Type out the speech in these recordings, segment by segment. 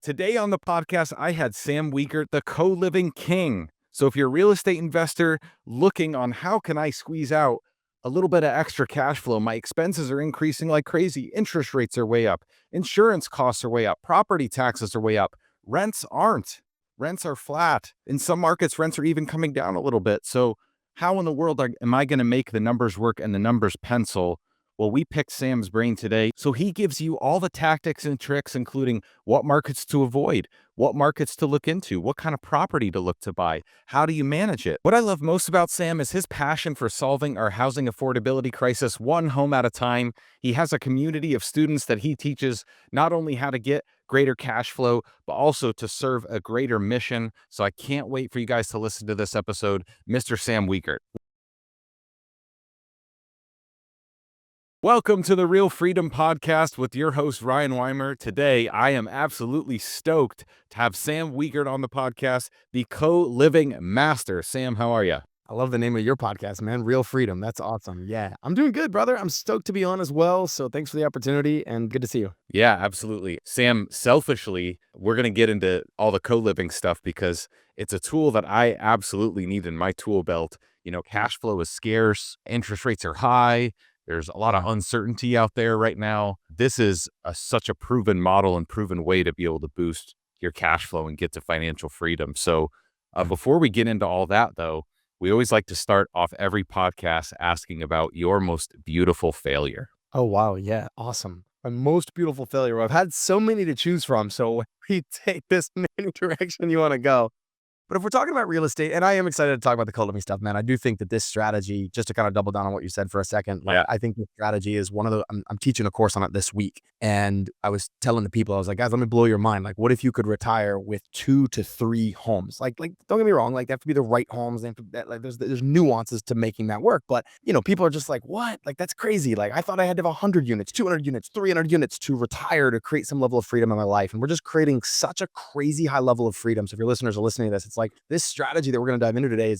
Today on the podcast, I had Sam Wegert, the CoLiving King. So if you're a real estate investor looking on how can I squeeze out a little bit of extra cash flow, my expenses are increasing like crazy. Interest rates are way up. Insurance costs are way up. Property taxes are way up. Rents aren't. Rents are flat. In some markets, rents are even coming down a little bit. So how in the world am I going to make the numbers work and the numbers pencil? Well, we picked Sam's brain today. So he gives you all the tactics and tricks, including what markets to avoid, what markets to look into, what kind of property to look to buy, how do you manage it. What I love most about Sam is his passion for solving our housing affordability crisis one home at a time. He has a community of students that he teaches not only how to get greater cash flow, but also to serve a greater mission. So I can't wait for you guys to listen to this episode. Mr. Sam Wegert. Welcome to the Real Freedom Podcast with your host, Ryan Weimer. Today, I am absolutely stoked to have Sam Wegert on the podcast, the CoLiving Master. Sam, how are you? I love the name of your podcast, man. Real Freedom. That's awesome. Yeah, I'm doing good, brother. I'm stoked to be on as well. So thanks for the opportunity and good to see you. Yeah, absolutely. Sam, selfishly, we're going to get into all the co-living stuff because it's a tool that I absolutely need in my tool belt. You know, cash flow is scarce, interest rates are high. There's a lot of uncertainty out there right now. This is such a proven model and proven way to be able to boost your cash flow and get to financial freedom. So before we get into all that, though, we always like to start off every podcast asking about your most beautiful failure. Oh, wow. Yeah. Awesome. My most beautiful failure. I've had so many to choose from. So we take this in any direction you want to go. But if we're talking about real estate, and I am excited to talk about the co-living stuff, man, I do think that this strategy, just to kind of double down on what you said for a second, like Yeah. I think this strategy is one of the, I'm teaching a course on it this week. And I was telling the people, I was like, guys, let me blow your mind. Like, what if you could retire with 2 to 3 homes? Like, don't get me wrong. Like, they have to be the right homes. They have to, like, there's nuances to making that work. But, you know, people are just like, what? Like, that's crazy. Like, I thought I had to have 100 units, 200 units, 300 units to retire to create some level of freedom in my life. And we're just creating such a crazy high level of freedom. So if your listeners are listening to this, it's like this strategy that we're going to dive into today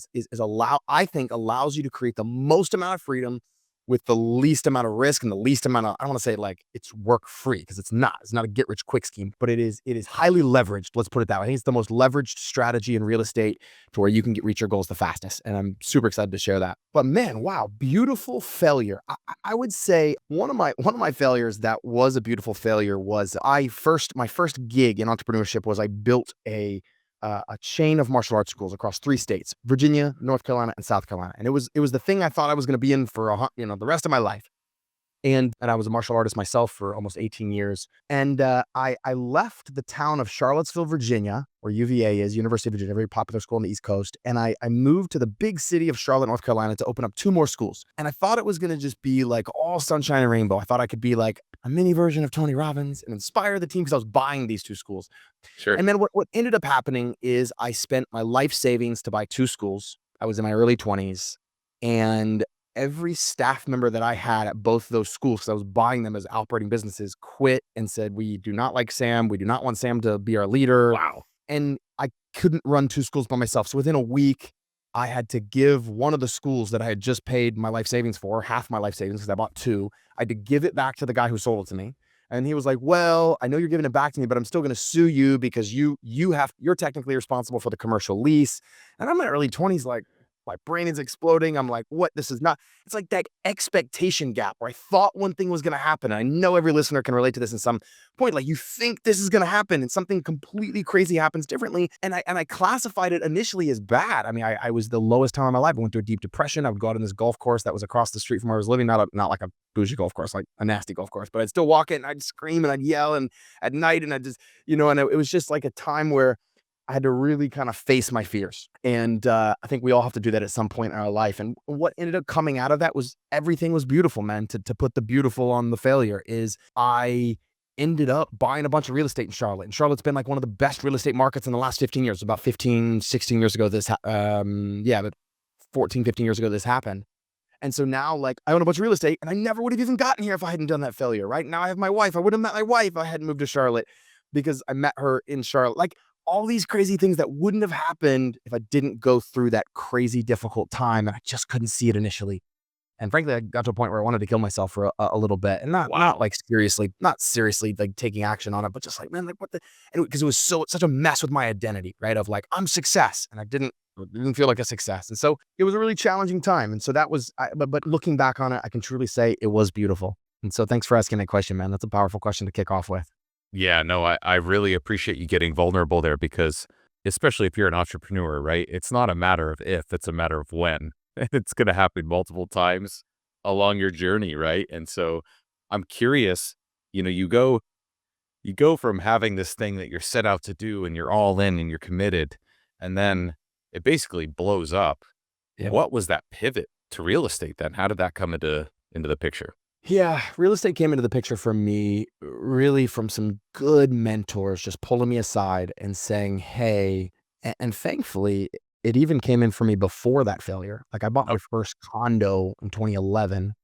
I think allows you to create the most amount of freedom with the least amount of risk and the least amount of, I don't want to say like it's work free because it's not a get rich quick scheme, but it is highly leveraged. Let's put it that way. I think it's the most leveraged strategy in real estate to where you can reach your goals the fastest. And I'm super excited to share that. But man, wow, beautiful failure. I would say one of my failures that was a beautiful failure was my first gig in entrepreneurship was I built a chain of martial arts schools across 3 states: Virginia, North Carolina, and South Carolina. And it was the thing I thought I was going to be in for the rest of my life. And I was a martial artist myself for almost 18 years. And I left the town of Charlottesville, Virginia, where UVA is, University of Virginia, a very popular school on the East Coast. And I moved to the big city of Charlotte, North Carolina to open up 2 more schools. And I thought it was going to just be like all sunshine and rainbow. I thought I could be like a mini version of Tony Robbins and inspire the team because I was buying these 2 schools. Sure. And then what ended up happening is I spent my life savings to buy 2 schools. I was in my early 20s, and every staff member that I had at both those schools, because I was buying them as operating businesses, quit and said, we do not like Sam. We do not want Sam to be our leader. Wow. And I couldn't run 2 schools by myself. So within a week, I had to give one of the schools that I had just paid my life savings for, half my life savings, because I bought 2. I had to give it back to the guy who sold it to me. And he was like, well, I know you're giving it back to me, but I'm still going to sue you because you're technically responsible for the commercial lease. And I'm in my early 20s, like, my brain is exploding. I'm like, what? This is not, it's like that expectation gap where I thought one thing was going to happen. And I know every listener can relate to this in some point. Like, you think this is going to happen and something completely crazy happens differently. And I classified it initially as bad. I mean, I was the lowest time of my life. I went through a deep depression. I would go out on this golf course that was across the street from where I was living. Not like a bougie golf course, like a nasty golf course, but I'd still walk it and I'd scream and I'd yell and at night. And I just, and it was just like a time where I had to really kind of face my fears. And I think we all have to do that at some point in our life. And what ended up coming out of that was everything was beautiful, man. To put the beautiful on the failure is I ended up buying a bunch of real estate in Charlotte. And Charlotte's been like one of the best real estate markets in the last 15 years. About 15, 16 years ago, but 14, 15 years ago, this happened. And so now, like, I own a bunch of real estate and I never would have even gotten here if I hadn't done that failure, right? Now I have my wife. I wouldn't have met my wife if I hadn't moved to Charlotte because I met her in Charlotte. Like, all these crazy things that wouldn't have happened if I didn't go through that crazy difficult time and I just couldn't see it initially. And frankly, I got to a point where I wanted to kill myself for a little bit, and not Wow. like not seriously like taking action on it, but just like, man, like what the, and because it was such a mess with my identity, right? Of like, I'm success, and I didn't feel like a success, and so it was a really challenging time. And so that was, but looking back on it, I can truly say it was beautiful. And so thanks for asking that question, man. That's a powerful question to kick off with. Yeah, no, I really appreciate you getting vulnerable there because especially if you're an entrepreneur, right? It's not a matter of if, it's a matter of when. And it's going to happen multiple times along your journey, right? And so I'm curious, you go from having this thing that you're set out to do and you're all in and you're committed, and then it basically blows up. Yeah. What was that pivot to real estate then? How did that come into the picture? Yeah, real estate came into the picture for me really from some good mentors just pulling me aside and saying, "Hey," and thankfully, it even came in for me before that failure. Like I bought Oh, my first condo in 2011,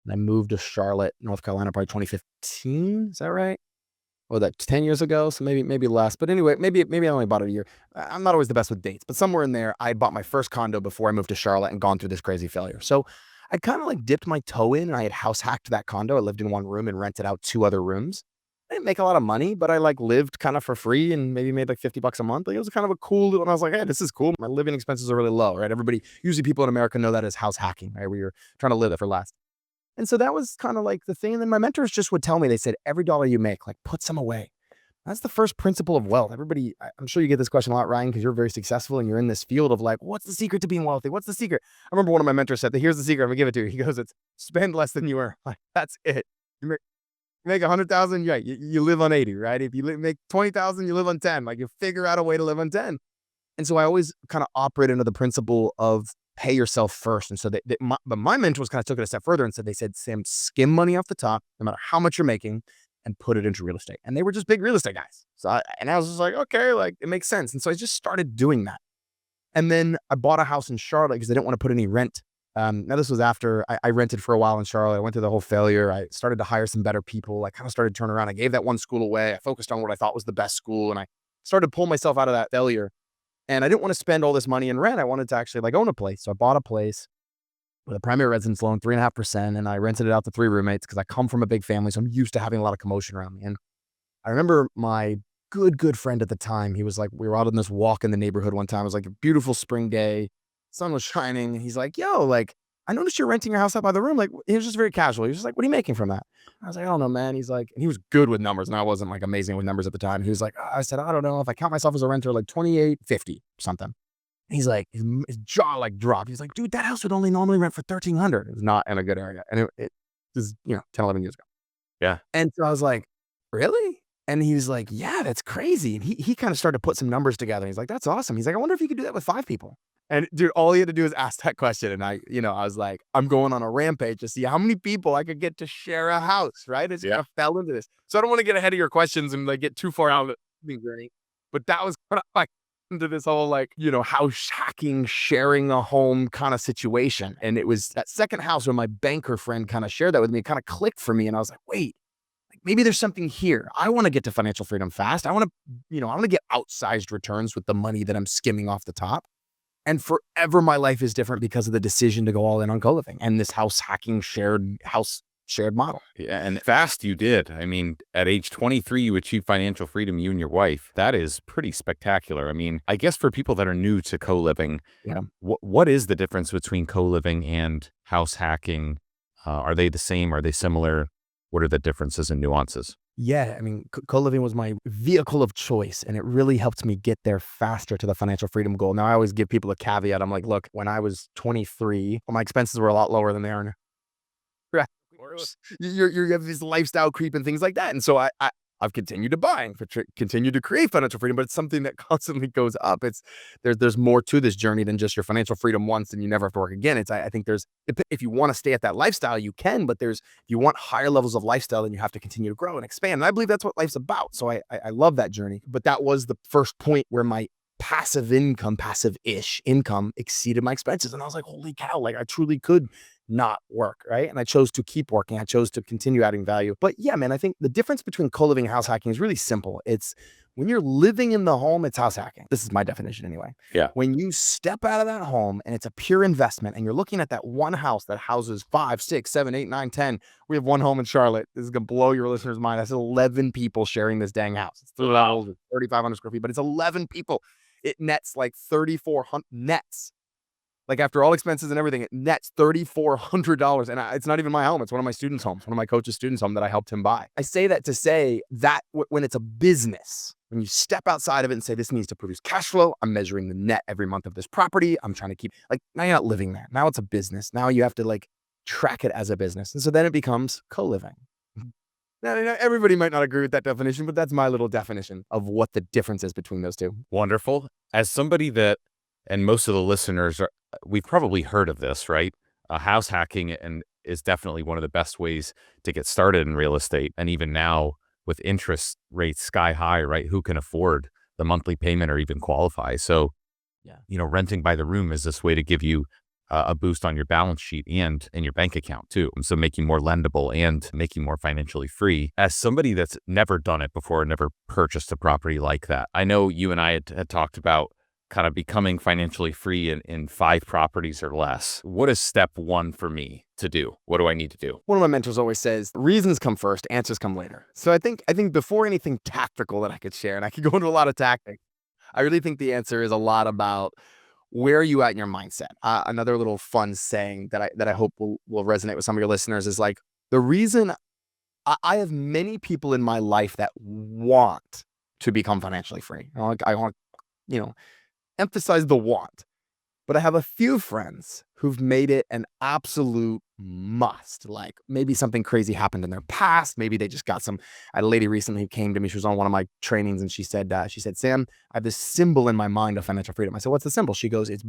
and I moved to Charlotte, North Carolina, probably 2015. Is that right? Or that 10 years ago, so maybe less. But anyway, maybe I only bought it a year. I'm not always the best with dates, but somewhere in there, I bought my first condo before I moved to Charlotte and gone through this crazy failure. So I kind of like dipped my toe in and I had house hacked that condo. I lived in one room and rented out two other rooms. I didn't make a lot of money, but I like lived kind of for free and maybe made like $50 a month. Like it was kind of a cool little, and I was like, hey, this is cool. My living expenses are really low, right? Usually people in America know that as house hacking, right? Where you're trying to live it for less. And so that was kind of like the thing. And then my mentors just would tell me, they said, every dollar you make, like put some away. That's the first principle of wealth. Everybody, I'm sure you get this question a lot, Ryan, because you're very successful and you're in this field of like, what's the secret to being wealthy? What's the secret? I remember one of my mentors said that here's the secret. I'm gonna give it to you. He goes, it's spend less than you earn. Like, that's it. You make 100,000, yeah, you live on 80, right? If you make 20,000, you live on 10. Like you figure out a way to live on 10. And so I always kind of operate under the principle of pay yourself first. And so but my mentors kind of took it a step further and said, they said, Sam, skim money off the top, no matter how much you're making, and put it into real estate. And they were just big real estate guys. And I was just like, okay, like it makes sense. And so I just started doing that. And then I bought a house in Charlotte because I didn't want to put any rent. Now this was after I rented for a while in Charlotte. I went through the whole failure. I started to hire some better people. I kind of started to turn around. I gave that one school away. I focused on what I thought was the best school. And I started to pull myself out of that failure. And I didn't want to spend all this money in rent. I wanted to actually like own a place. So I bought a place with a primary residence loan, 3.5%. And I rented it out to three roommates because I come from a big family. So I'm used to having a lot of commotion around me. And I remember my good friend at the time, he was like, we were out on this walk in the neighborhood one time. It was like a beautiful spring day. Sun was shining. And he's like, yo, like, I noticed you're renting your house out by the room. Like, he was just very casual. He was just like, what are you making from that? I was like, I don't know, man. He's like, and he was good with numbers. And I wasn't like amazing with numbers at the time. He was like, I said, I don't know. If I count myself as a renter, like 2850 something. And he's like, his jaw like dropped. He's like, dude, that house would only normally rent for 1300. It was not in a good area. And it was, 10, 11 years ago. yeah. And so I was like, really? And he was like, yeah, that's crazy. And he kind of started to put some numbers together. He's like, that's awesome. He's like, I wonder if you could do that with 5 people. And dude, all he had to do is ask that question. And I was like, I'm going on a rampage to see how many people I could get to share a house, right? I just kind Yeah. of fell into this. So I don't want to get ahead of your questions and like get too far out of the journey. But that was kind of like into this whole like, house hacking, sharing a home kind of situation. And it was that second house when my banker friend kind of shared that with me, it kind of clicked for me. And I was like, wait, maybe there's something here. I want to get to financial freedom fast. I want to get outsized returns with the money that I'm skimming off the top. And forever my life is different because of the decision to go all in on co-living and this house hacking shared model. Yeah, and fast you did. I mean, at age 23, you achieved financial freedom, you and your wife. That is pretty spectacular. I mean, I guess for people that are new to co-living, Yeah. what is the difference between co-living and house hacking? Are they the same? Are they similar? What are the differences and nuances? Yeah, I mean, co-living was my vehicle of choice, and it really helped me get there faster to the financial freedom goal. Now, I always give people a caveat. I'm like, look, when I was 23, well, my expenses were a lot lower than they are now. Right. You have this lifestyle creep and things like that. And so I've continued to buy and continue to create financial freedom, but it's something that constantly goes up. There's more to this journey than just your financial freedom once and you never have to work again. I think if you want to stay at that lifestyle, you can, but if you want higher levels of lifestyle, then you have to continue to grow and expand. And I believe that's what life's about. So I love that journey. But that was the first point where my passive-ish income exceeded my expenses. And I was like, holy cow, like I truly could not work, right? And I chose to keep working. I chose to continue adding value. But yeah, man, I think the difference between co-living and house hacking is really simple. It's when you're living in the home, it's house hacking. This is my definition anyway. Yeah. When you step out of that home and it's a pure investment and you're looking at that one house that houses 5, 6, 7, 8, 9, 10. We have one home in Charlotte. This is going to blow your listeners' mind. That's 11 people sharing this dang house. It's 3 levels, 3,500 square feet, but it's 11 people. It nets like 3,400 nets. Like after all expenses and everything, it nets $3,400. And it's not even my home. It's one of my students' homes, one of my coach's students' home that I helped him buy. I say that to say that when it's a business, when you step outside of it and say, this needs to produce cash flow, I'm measuring the net every month of this property. I'm trying to keep, like, now you're not living there. Now it's a business. Now you have to like track it as a business. And so then it becomes co-living. Now, everybody might not agree with that definition, but that's my little definition of what the difference is between those two. Wonderful. As somebody that, and most of the listeners are, we've probably heard of this, right? House hacking and is definitely one of the best ways to get started in real estate. And even now with interest rates sky high, right? Who can afford the monthly payment or even qualify? So, Yeah. renting by the room is this way to give you a boost on your balance sheet and in your bank account too. So making more lendable and making more financially free. As somebody that's never done it before, never purchased a property like that, I know you and I had talked about kind of becoming financially free in 5 properties or less. What is step 1 for me to do? What do I need to do? One of my mentors always says, reasons come first, answers come later. So I think before anything tactical that I could share, and I could go into a lot of tactics, I really think the answer is a lot about where are you at in your mindset? Another little fun saying that I hope will resonate with some of your listeners is like, the reason I have many people in my life that want to become financially free. I want, emphasize the want, but I have a few friends who've made it an absolute must. Like maybe something crazy happened in their past. Maybe they just got I had a lady recently who came to me. She was on one of my trainings and she said, Sam, I have this symbol in my mind of financial freedom. I said, what's the symbol? She goes, it's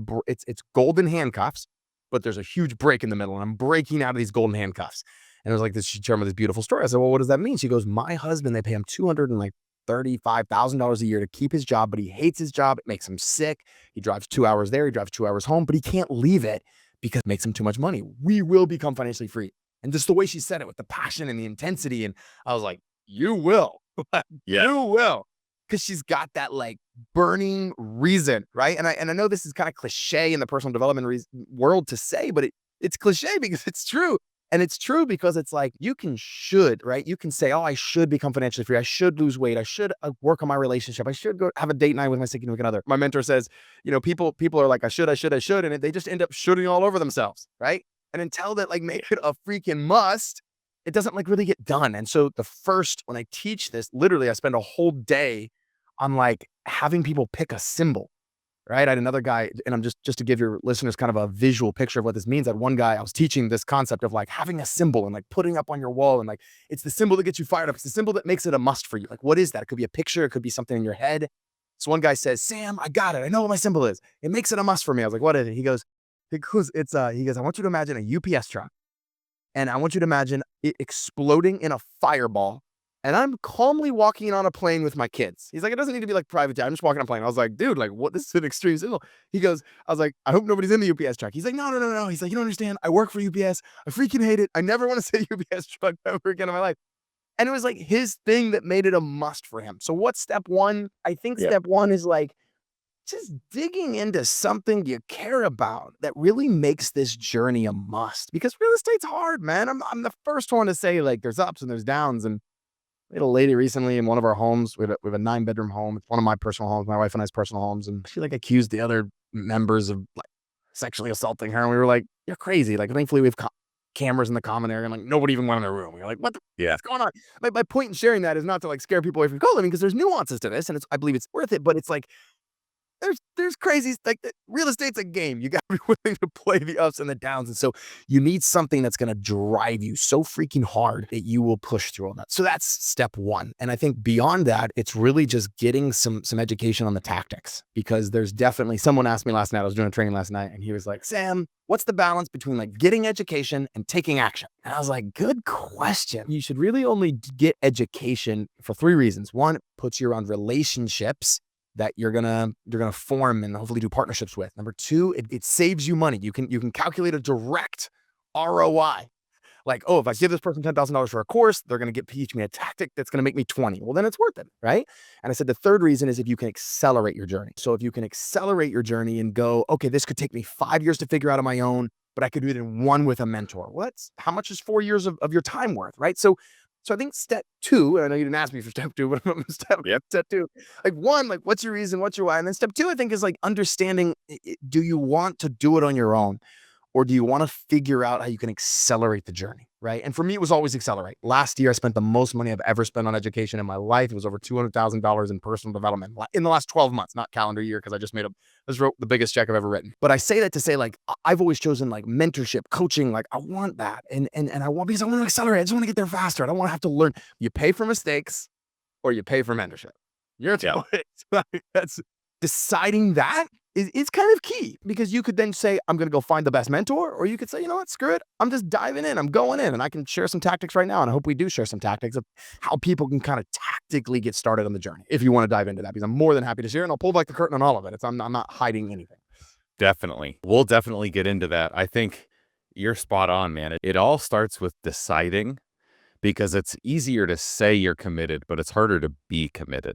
golden handcuffs, but there's a huge break in the middle and I'm breaking out of these golden handcuffs. And it was like this, she shared me this beautiful story. I said, well, what does that mean? She goes, my husband, they pay him $235,000 a year to keep his job, but he hates his job. It makes him sick. He drives 2 hours there. He drives 2 hours home, but he can't leave it because it makes him too much money. We will become financially free. And just the way she said it with the passion and the intensity. And I was like, you will. You will. Because she's got that like burning reason, right? And I know this is kind of cliche in the personal development world to say, but it's cliche because it's true. And it's true because it's like should, right? You can say, oh, I should become financially free. I should lose weight. I should work on my relationship. I should go have a date night with my significant other. My mentor says, people are like, I should. And they just end up shooting all over themselves, right? And until that like make it a freaking must, it doesn't like really get done. And so when I teach this, literally I spend a whole day on like having people pick a symbol. Right. I had another guy, and I'm just to give your listeners kind of a visual picture of what this means. I had one guy, I was teaching this concept of like having a symbol and like putting up on your wall. And like, it's the symbol that gets you fired up. It's the symbol that makes it a must for you. Like, what is that? It could be a picture. It could be something in your head. So one guy says, Sam, I got it. I know what my symbol is. It makes it a must for me. I was like, what is it? He goes, I want you to imagine a UPS truck. And I want you to imagine it exploding in a fireball. And I'm calmly walking on a plane with my kids. He's like, it doesn't need to be like private jet. I'm just walking on a plane. I was like, dude, like what? This is an extreme symbol. He goes, I was like, I hope nobody's in the UPS truck. He's like, no. He's like, you don't understand. I work for UPS. I freaking hate it. I never want to say UPS truck ever again in my life. And it was like his thing that made it a must for him. So what's step 1? I think step 1 is like just digging into something you care about that really makes this journey a must, because real estate's hard, man. I'm the first one to say like there's ups and there's downs. And we had a lady recently in one of our homes. We have a 9-bedroom home. It's one of my personal homes. My wife and I's personal homes. And she like accused the other members of like sexually assaulting her. And we were like, you're crazy. Like, thankfully we have cameras in the common area and like nobody even went in the room. We were like, what's going on? My point in sharing that is not to like scare people away from co-living, because there's nuances to this and I believe it's worth it, but it's like, there's crazy, like real estate's a game. You got to be willing to play the ups and the downs. And so you need something that's going to drive you so freaking hard that you will push through all that. So that's step 1. And I think beyond that, it's really just getting some education on the tactics, because there's definitely, someone asked me last night, I was doing a training last night and he was like, Sam, what's the balance between like getting education and taking action? And I was like, good question. You should really only get education for 3 reasons. 1, it puts you around relationships that you're gonna form and hopefully do partnerships with. Number 2, it saves you money. You can calculate a direct ROI. Like, oh, if I give this person $10,000 for a course, they're going to teach me a tactic that's going to make me 20. Well, then it's worth it, right? And I said the third reason is if you can accelerate your journey. So if you can accelerate your journey and go, okay, this could take me 5 years to figure out on my own, but I could do it in one with a mentor. Well, that's how much is 4 years of your time worth, right? So I think step two, and I know you didn't ask me for step two, but step two, like one, like what's your reason, what's your why? And then step two, I think is like understanding, do you want to do it on your own? Or do you want to figure out how you can accelerate the journey, right? And for me, it was always accelerate. Last year, I spent the most money I've ever spent on education in my life. It was over $200,000 in personal development in the last 12 months, not calendar year, because I just wrote the biggest check I've ever written. But I say that to say, like, I've always chosen like mentorship, coaching. Like, I want that. And I want, because I want to accelerate. I just want to get there faster. I don't want to have to learn. You pay for mistakes or you pay for mentorship. Your choice. That's deciding that is kind of key, because you could then say, I'm going to go find the best mentor, or you could say, you know what, screw it. I'm just diving in. I'm going in, and I can share some tactics right now. And I hope we do share some tactics of how people can kind of tactically get started on the journey. If you want to dive into that, because I'm more than happy to share, and I'll pull back the curtain on all of it. I'm not hiding anything. Definitely. We'll definitely get into that. I think you're spot on, man. It all starts with deciding, because it's easier to say you're committed, but it's harder to be committed.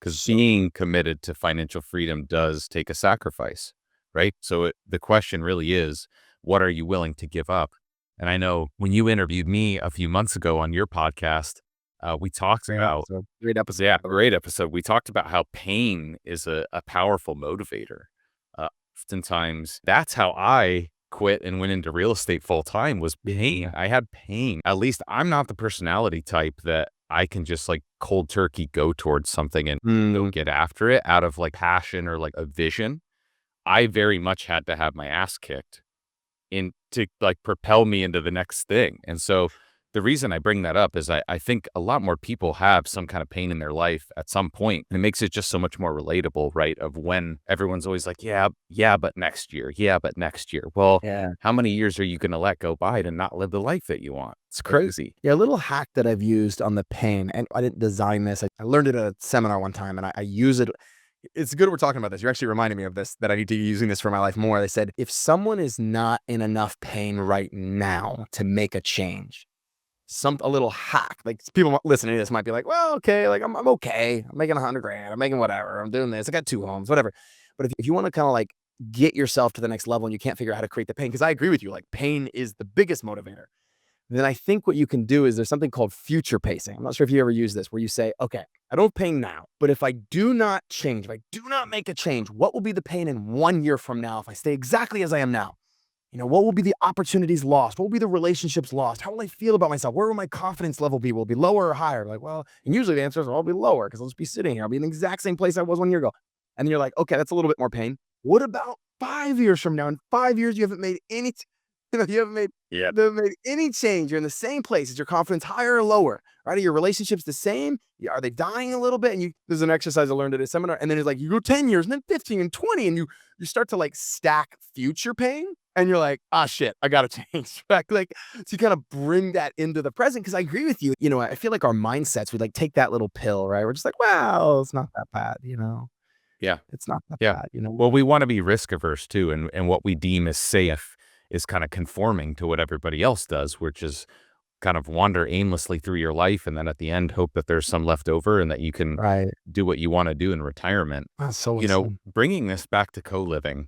Because being committed to financial freedom does take a sacrifice, right? So the question really is, what are you willing to give up? And I know when you interviewed me a few months ago on your podcast, we talked about great episode. Yeah, great episode. We talked about how pain is a powerful motivator. Oftentimes, that's how I quit and went into real estate full time, was pain. I had pain. At least I'm not the personality type that I can just like cold turkey go towards something and go get after it out of like passion or like a vision. I very much had to have my ass kicked to like propel me into the next thing. And so the reason I bring that up is I think a lot more people have some kind of pain in their life at some point. And it makes it just so much more relatable, right? Of when everyone's always like, yeah, but next year. Yeah, but next year. Well, how many years are you going to let go by to not live the life that you want? It's crazy. Yeah, a little hack that I've used on the pain, and I didn't design this. I learned it at a seminar one time, and I use it. It's good we're talking about this. You're actually reminding me of this, that I need to be using this for my life more. They said, if someone is not in enough pain right now to make a change, a little hack, like people listening to this might be like, well, okay, like I'm okay. I'm making $100,000. I'm making whatever. I'm doing this. I got 2 homes, whatever. But if you want to kind of like get yourself to the next level and you can't figure out how to create the pain, because I agree with you, like pain is the biggest motivator. Then I think what you can do is there's something called future pacing. I'm not sure if you ever use this, where you say, okay, I don't have pain now, but if I do not change, if I do not make a change, what will be the pain in 1 year from now if I stay exactly as I am now? You know, what will be the opportunities lost? What will be the relationships lost? How will I feel about myself? Where will my confidence level be? Will it be lower or higher? Like, well, and usually the answer is, well, I'll be lower, because I'll just be sitting here. I'll be in the exact same place I was 1 year ago. And then you're like, okay, that's a little bit more pain. What about 5 years from now? In 5 years, you haven't made any, you haven't made any change. You're in the same place. Is your confidence higher or lower? Right? Are your relationships the same? Are they dying a little bit? And there's an exercise I learned at a seminar. And then it's like, you go 10 years and then 15 and 20, and you start to like stack future pain. And you're like, ah, shit, I got to change. Like, so you kind of bring that into the present. Cause I agree with you. You know, I feel like our mindsets, we like take that little pill, right? We're just like, well, it's not that bad, you know? Yeah. It's not that bad, you know? Well, we want to be risk averse too. And what we deem as safe is kind of conforming to what everybody else does, which is kind of wander aimlessly through your life. And then at the end, hope that there's some left over and that you can do what you want to do in retirement. That's so you know, bringing this back to co-living.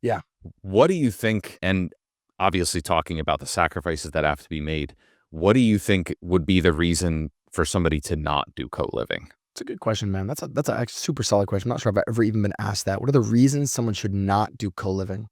Yeah. What do you think, and obviously talking about the sacrifices that have to be made, what do you think would be the reason for somebody to not do co-living? It's a good question, man. That's a super solid question. I'm not sure if I've ever even been asked that. What are the reasons someone should not do co-living?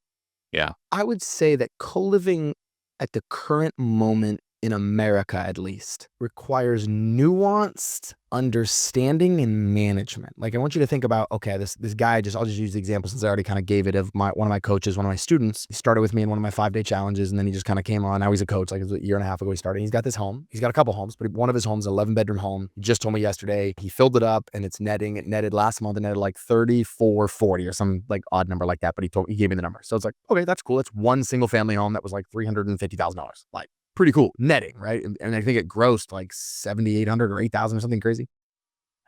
Yeah. I would say that co-living at the current moment in America, at least, requires nuanced understanding and management. Like, I want you to think about, okay, this guy, I'll just use the example since I already kind of gave it, of one of my coaches, one of my students. He started with me in one of my 5-day challenges, and then he just kind of came on. Now he's a coach, like a year and a half ago he started. He's got this home. He's got a couple homes, but one of his homes, 11-bedroom home. He just told me yesterday, he filled it up and it's netting. It netted last month, it netted like 3440 or some like odd number like that, but he gave me the number. So it's like, okay, that's cool. It's one single family home that was like $350,000. Like, pretty cool netting, right? And I think it grossed like 7,800 or 8,000 or something crazy.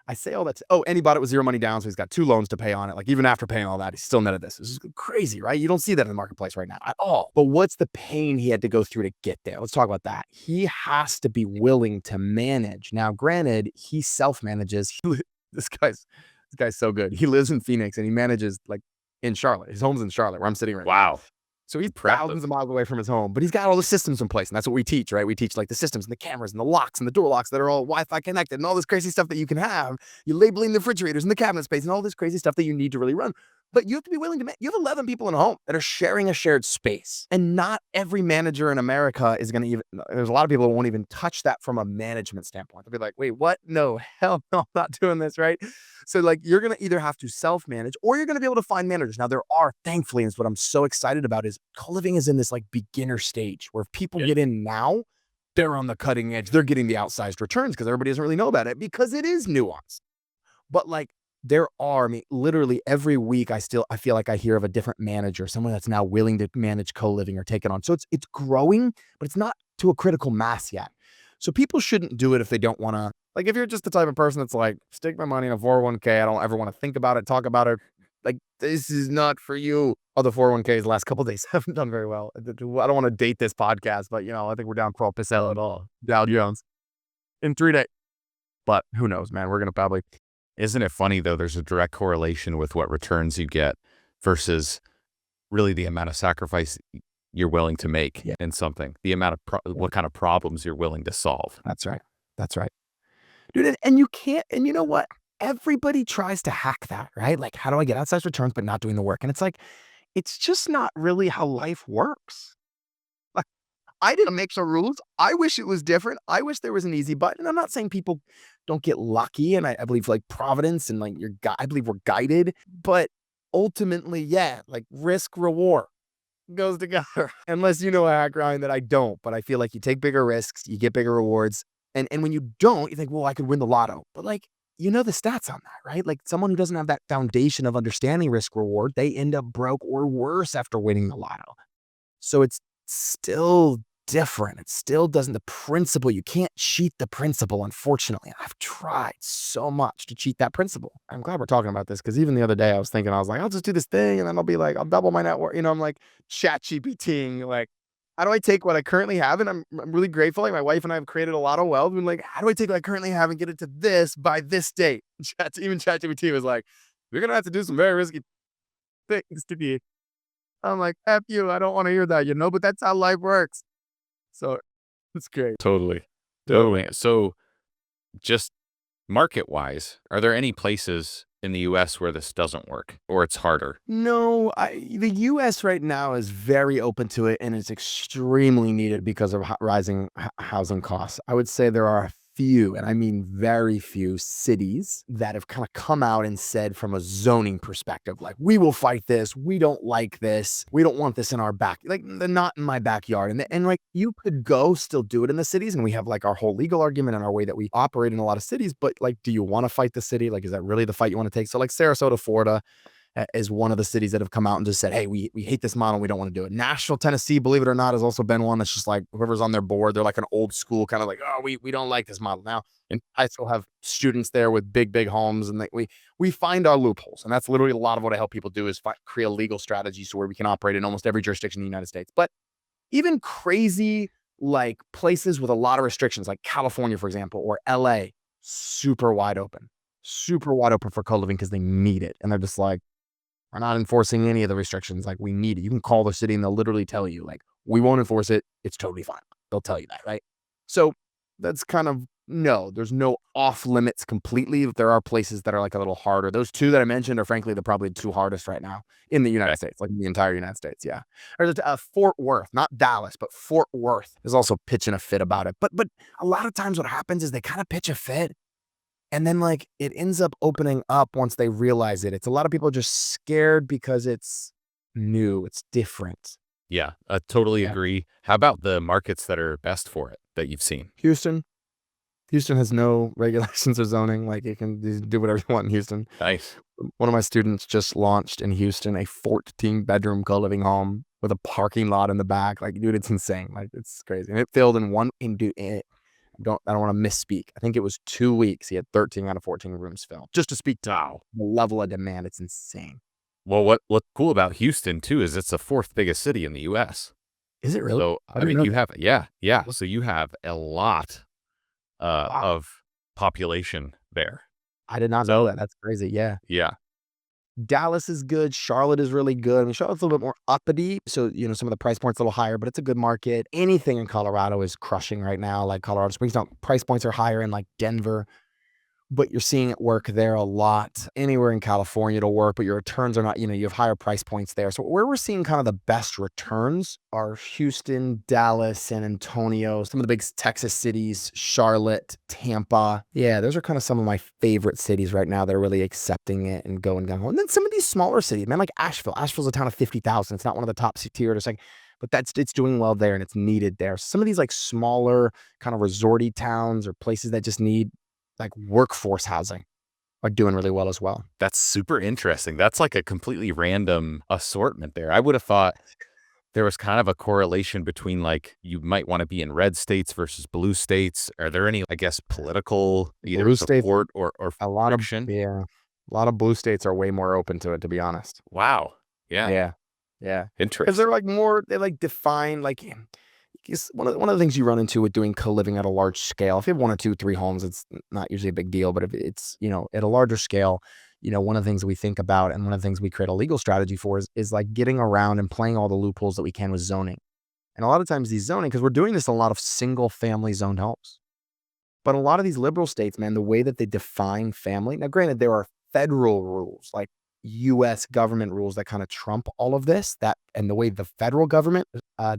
I say all that. And he bought it with zero money down, so he's got 2 loans to pay on it. Like even after paying all that, he's still netted this. This is crazy, right? You don't see that in the marketplace right now at all. But what's the pain he had to go through to get there? Let's talk about that. He has to be willing to manage. Now, granted, he self-manages. This guy's so good. He lives in Phoenix and he manages like in Charlotte. His home's in Charlotte, where I'm sitting right now. Wow. So he's thousands of miles away from his home, but he's got all the systems in place. And that's what we teach, right? We teach like the systems and the cameras and the locks and the door locks that are all Wi-Fi connected and all this crazy stuff that you can have. You're labeling the refrigerators and the cabinet space and all this crazy stuff that you need to really run. But you have to be willing to, you have 11 people in a home that are sharing a shared space. And not every manager in America is going to even, there's a lot of people who won't even touch that from a management standpoint. They'll be like, wait, what? No, hell no, I'm not doing this, right? So like, you're going to either have to self-manage or you're going to be able to find managers. Now there are, thankfully, and it's what I'm so excited about is co-living is in this like beginner stage where if people get in now, they're on the cutting edge. They're getting the outsized returns because everybody doesn't really know about it because it is nuanced. But like, there are, I mean, literally every week I feel like I hear of a different manager, someone that's now willing to manage co-living or take it on. So it's growing, but it's not to a critical mass yet. So people shouldn't do it if they don't want to. Like if you're just the type of person that's like, stick my money in a 401k, I don't ever want to think about it, talk about it. Like this is not for you. Oh, the 401ks the last couple of days haven't done very well. I don't want to date this podcast, but I think we're down 12% at all. Dow Jones in 3 days. But who knows, man? We're going to probably. Isn't it funny, though, there's a direct correlation with what returns you get versus really the amount of sacrifice you're willing to make in something, the amount of what kind of problems you're willing to solve. That's right. That's right. Dude, and you can't, and you know what? Everybody tries to hack that, right? Like, how do I get outsized returns but not doing the work? And it's like, it's just not really how life works. Like, I didn't make some rules. I wish it was different. I wish there was an easy button. I'm not saying people don't get lucky. And I believe like providence and like I believe we're guided. But ultimately, like risk reward goes together. Unless you know a hack grind that I don't. But I feel like you take bigger risks, you get bigger rewards. And when you don't, you think, well, I could win the lotto. But like, the stats on that, right? Like someone who doesn't have that foundation of understanding risk reward, they end up broke or worse after winning the lotto. So it's still different. It still doesn't, the principle, you can't cheat the principle, unfortunately. I've tried so much to cheat that principle. I'm glad we're talking about this because even the other day I was thinking, I was like, I'll just do this thing and then I'll be like, I'll double my net worth. I'm like chat GPTing, like, how do I take what I currently have? And I'm really grateful. Like my wife and I have created a lot of wealth. And like, how do I take what I currently have and get it to this by this date? Even ChatGPT was like, we're going to have to do some very risky things to be. I'm like, F you. I don't want to hear that, but that's how life works. So it's great. Totally. So just market-wise, are there any places in the U.S. where this doesn't work or it's harder? No, the U.S. right now is very open to it and it's extremely needed because of rising housing costs. I would say there are a few, and I mean very few cities that have kind of come out and said from a zoning perspective, like, we will fight this. We don't like this. We don't want this in our back. Like, they're not in my backyard. And like, you could go still do it in the cities. And we have like our whole legal argument and our way that we operate in a lot of cities. But like, do you want to fight the city? Like, is that really the fight you want to take? So like Sarasota, Florida, is one of the cities that have come out and just said, hey, we hate this model. We don't want to do it. Nashville, Tennessee, believe it or not, has also been one that's just like whoever's on their board. They're like an old school kind of like, oh, we don't like this model now. And I still have students there with big homes. And we find our loopholes. And that's literally a lot of what I help people do is create legal strategies to where we can operate in almost every jurisdiction in the United States. But even crazy like places with a lot of restrictions, like California, for example, or LA, super wide open for co-living because they need it. And they're just like, we're not enforcing any of the restrictions. Like, we need it. You can call the city and they'll literally tell you, like, we won't enforce it. It's totally fine. They'll tell you that, right? So that's kind of, no, there's no off limits completely. There are places that are like a little harder. Those two that I mentioned are frankly the probably two hardest right now in the United States, like in the entire United States. Yeah. Or Fort Worth, not Dallas, but Fort Worth is also pitching a fit about it. But a lot of times what happens is they kind of pitch a fit. And then like it ends up opening up once they realize it. It's a lot of people are just scared because it's new, it's different. Yeah, I totally agree. How about the markets that are best for it that you've seen? Houston has no regulations or zoning. Like you can do whatever you want in Houston. Nice. One of my students just launched in Houston a 14-bedroom co-living home with a parking lot in the back. Like, dude, it's insane. Like, it's crazy. And it filled in I don't want to misspeak. I think it was 2 weeks. He had 13 out of 14 rooms filled. Just to speak to Wow. the level of demand, it's insane. Well, what's cool about Houston too is it's the fourth biggest city in the U.S. Is it really? So I I didn't mean, know you that. have So you have a lot Wow. of population there. I did not know So that. That's crazy. Yeah. yeah, Dallas is good. Charlotte is really good. I mean, Charlotte's a little bit more uppity. So, some of the price points a little higher, but it's a good market. Anything in Colorado is crushing right now. Like Colorado Springs, price points are higher in like Denver, but you're seeing it work there a lot. Anywhere in California it'll work, but your returns are not, you have higher price points there. So where we're seeing kind of the best returns are Houston, Dallas, San Antonio, some of the big Texas cities, Charlotte, Tampa. Yeah, those are kind of some of my favorite cities right now that are really accepting it and going down. And then some of these smaller cities, man, like Asheville. Asheville's a town of 50,000. It's not one of the top tier. It's like, but it's doing well there and it's needed there. Some of these like smaller kind of resorty towns or places that just need like workforce housing are doing really well as well. that's super interesting. That's like a completely random assortment there. I would have thought there was kind of a correlation between like you might want to be in red states versus blue states. Are there any, I guess, political either Blue states, support or a lot of friction? yeah, a lot of blue states are way more open to it, to be honest. Wow. Yeah. Yeah, yeah, because they're Interesting. like more, they like define like one of the things you run into with doing co-living at a large scale. If you have one or two, three homes, it's not usually a big deal. But if it's at a larger scale, one of the things that we think about and one of the things we create a legal strategy for is like getting around and playing all the loopholes that we can with zoning. And a lot of times these zoning, because we're doing this in a lot of single family zoned homes. But a lot of these liberal states, man, the way that they define family, now granted, there are federal rules, like US government rules that kind of trump all of this, and the way the federal government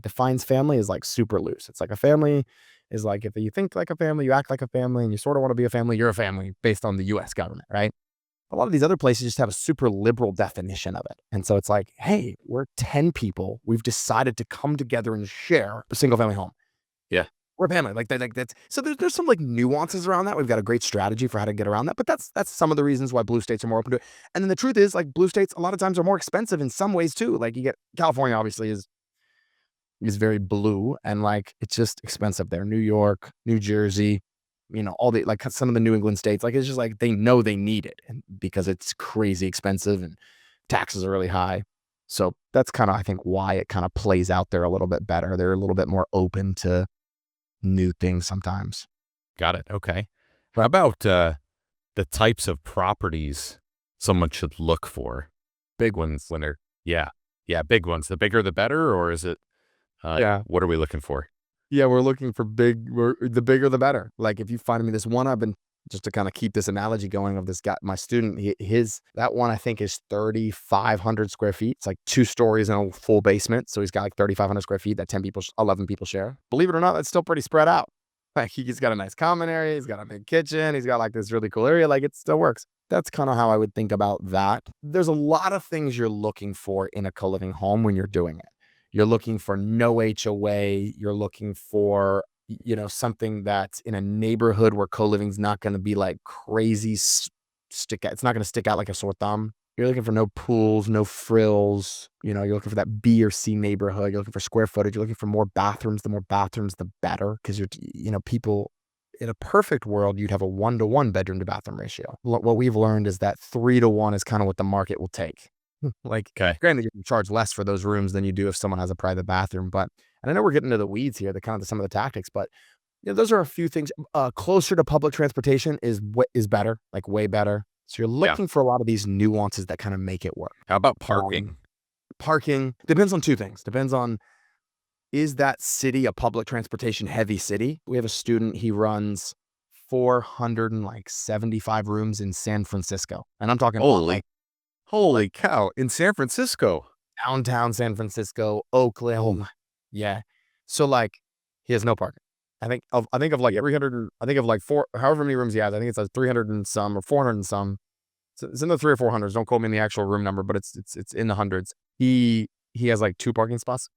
defines family is like super loose. It's like a family is like, if you think like a family, you act like a family, and you sort of want to be a family, you're a family based on the US government, right? A lot of these other places just have a super liberal definition of it. And so it's like, hey, we're 10 people. We've decided to come together and share a single family home. Yeah. We're a family. Like that's so there's some like nuances around that. We've got a great strategy for how to get around that. But that's some of the reasons why blue states are more open to it. And then the truth is, like, blue states a lot of times are more expensive in some ways too. Like, you get California obviously is very blue, and like it's just expensive there. New York, New Jersey, all the like some of the New England states, like it's just like they know they need it, and because it's crazy expensive and taxes are really high. So that's kind of, I think, why it kind of plays out there a little bit better. They're a little bit more open to new things sometimes. Got it. Okay. How about the types of properties someone should look for? Big ones when they're yeah, big ones. The bigger the better, or is it Yeah. what are we looking for? Yeah, we're looking for the bigger the better. Like, if you find me this one, I've been just to kind of keep this analogy going of this guy, my student, that one I think is 3,500 square feet. It's like 2 stories and a full basement. So he's got like 3,500 square feet that 11 people share. Believe it or not, that's still pretty spread out. Like, he's got a nice common area. He's got a big kitchen. He's got like this really cool area. Like, it still works. That's kind of how I would think about that. There's a lot of things you're looking for in a co-living home when you're doing it. You're looking for no HOA. You're looking for, something that's in a neighborhood where co-living's not going to be like crazy stick out. It's not going to stick out like a sore thumb. You're looking for no pools, no frills. You're looking for that B or C neighborhood. You're looking for square footage. You're looking for more bathrooms. The more bathrooms, the better. Because people in a perfect world, you'd have a 1-to-1 bedroom to bathroom ratio. What we've learned is that 3-to-1 is kind of what the market will take. Like, Okay. granted, you can charge less for those rooms than you do if someone has a private bathroom. But, and I know we're getting into the weeds here, the kind of some of the tactics, but those are a few things. Closer to public transportation is better, like way better. So you're Yeah. looking for a lot of these nuances that kind of make it work. How about parking? Parking depends on two things. Depends on, is that city a public transportation heavy city? We have a student, he runs 475 rooms in San Francisco. And I'm talking like Holy cow! In San Francisco. downtown San Francisco, Oakland. Yeah. So like, he has no parking. I think of like 300, I think of like however many rooms he has. I think it's like 300 and some or 400 and some. It's in the 300 or 400s. Don't quote me in the actual room number, but it's in the hundreds. He has like 2 parking spots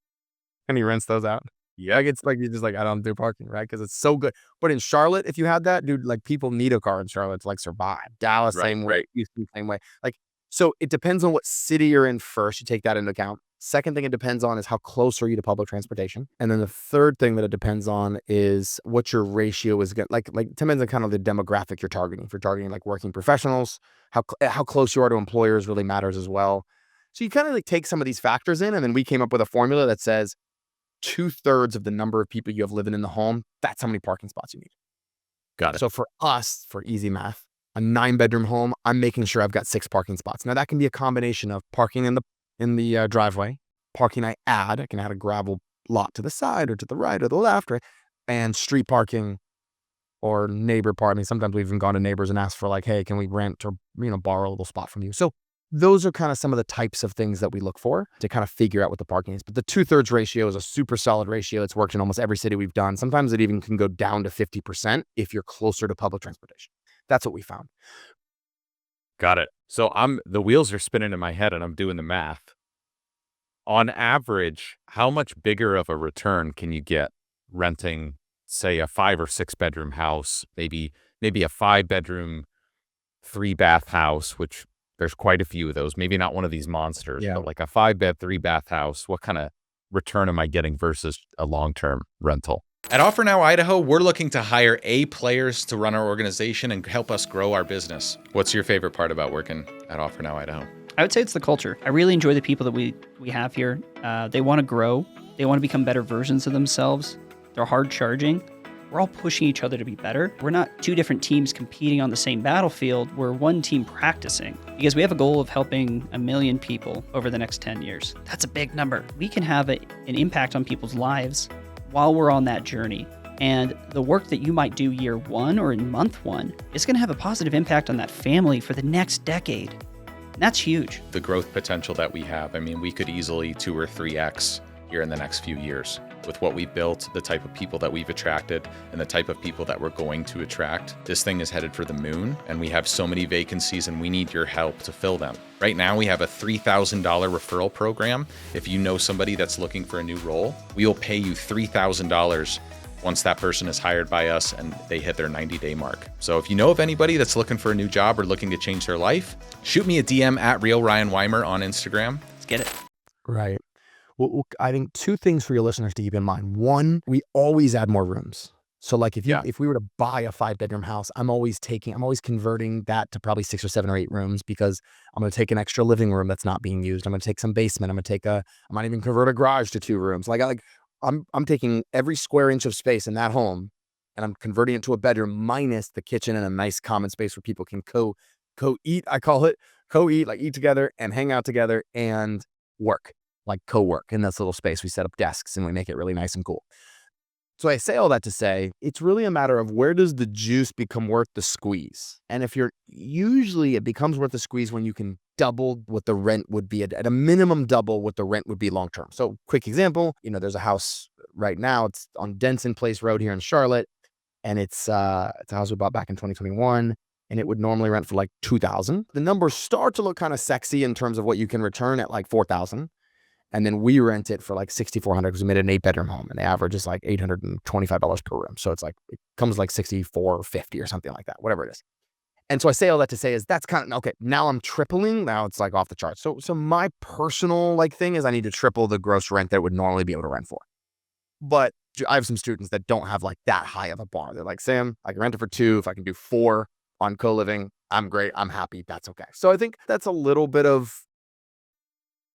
and he rents those out. Yeah, it's like, you're just like, I don't do parking, right? Because it's so good. But in Charlotte, if you had that, dude, like, people need a car in Charlotte to like survive. Dallas, Right, same way. right. Houston, same way. Like, so it depends on what city you're in first. You take that into account. Second thing it depends on is how close are you to public transportation. And then the third thing that it depends on is what your ratio is. Like it depends on kind of the demographic you're targeting. If you're targeting like working professionals, how close you are to employers really matters as well. So you kind of like take some of these factors in, and then we came up with a formula that says 2/3 of the number of people you have living in the home, that's how many parking spots you need. Got it. So for us, for easy math, a 9-bedroom home, I'm making sure I've got 6 parking spots. Now that can be a combination of parking in the driveway, parking I can add a gravel lot to the side or to the right or the left, right? And street parking or neighbor parking. Sometimes we've even gone to neighbors and asked for like, hey, can we rent or borrow a little spot from you? So those are kind of some of the types of things that we look for to kind of figure out what the parking is. But the 2/3 ratio is a super solid ratio. It's worked in almost every city we've done. Sometimes it even can go down to 50% if you're closer to public transportation. That's what we found. Got it. So the wheels are spinning in my head and I'm doing the math. On average, how much bigger of a return can you get renting, say, a 5 or 6 bedroom house, maybe a 5-bedroom, 3-bath house, which there's quite a few of those, maybe not one of these monsters, Yeah. but like a 5-bed, 3-bath house. What kind of return am I getting versus a long-term rental? At Offer Now Idaho, we're looking to hire A players to run our organization and help us grow our business. What's your favorite part about working at Offer Now Idaho? I would say it's the culture. I really enjoy the people that we have here. They want to grow. They want to become better versions of themselves. They're hard charging. We're all pushing each other to be better. We're not two different teams competing on the same battlefield. We're one team practicing because we have a goal of helping 1 million people over the next 10 years. That's a big number. We can have an impact on people's lives while we're on that journey. And the work that you might do year 1 or in month 1 is going to have a positive impact on that family for the next decade. And that's huge. The growth potential that we have, I mean, we could easily 2 or 3x here in the next few years. With what we've built, the type of people that we've attracted, and the type of people that we're going to attract, this thing is headed for the moon, and we have so many vacancies and we need your help to fill them. Right now, we have a $3,000 referral program. If you know somebody that's looking for a new role, we will pay you $3,000 once that person is hired by us and they hit their 90-day mark. So if you know of anybody that's looking for a new job or looking to change their life, shoot me a DM at RealRyanWeimer on Instagram. Let's get it. Right. Well, I think 2 things for your listeners to keep in mind. One, we always add more rooms. So like if we were to buy a 5-bedroom house, I'm always converting that to probably 6 or 7 or 8 rooms because I'm going to take an extra living room that's not being used. I'm going to take some basement. I might even convert a garage to 2 rooms. I'm taking every square inch of space in that home and I'm converting it to a bedroom minus the kitchen and a nice common space where people can co-eat. I call it co-eat, like eat together and hang out together and work. Like co-work in this little space. We set up desks and we make it really nice and cool. So I say all that to say, it's really a matter of where does the juice become worth the squeeze? And usually it becomes worth the squeeze when you can double what the rent would be at a minimum double what the rent would be long-term. So quick example, there's a house right now, it's on Denson Place Road here in Charlotte. And it's a house we bought back in 2021. And it would normally rent for like $2,000. The numbers start to look kind of sexy in terms of what you can return at like $4,000. And then we rent it for like $6,400 because we made an 8-bedroom home and the average is like $825 per room. So it comes like $6,450 or something like that, whatever it is. And so I say all that to say is that's kind of, okay, now I'm tripling. Now it's like off the charts. So my personal thing is I need to triple the gross rent that I would normally be able to rent for. But I have some students that don't have like that high of a bar. They're like, Sam, I can rent it for 2. If I can do 4 on CoLiving, I'm great. I'm happy. That's okay. So I think that's a little bit of,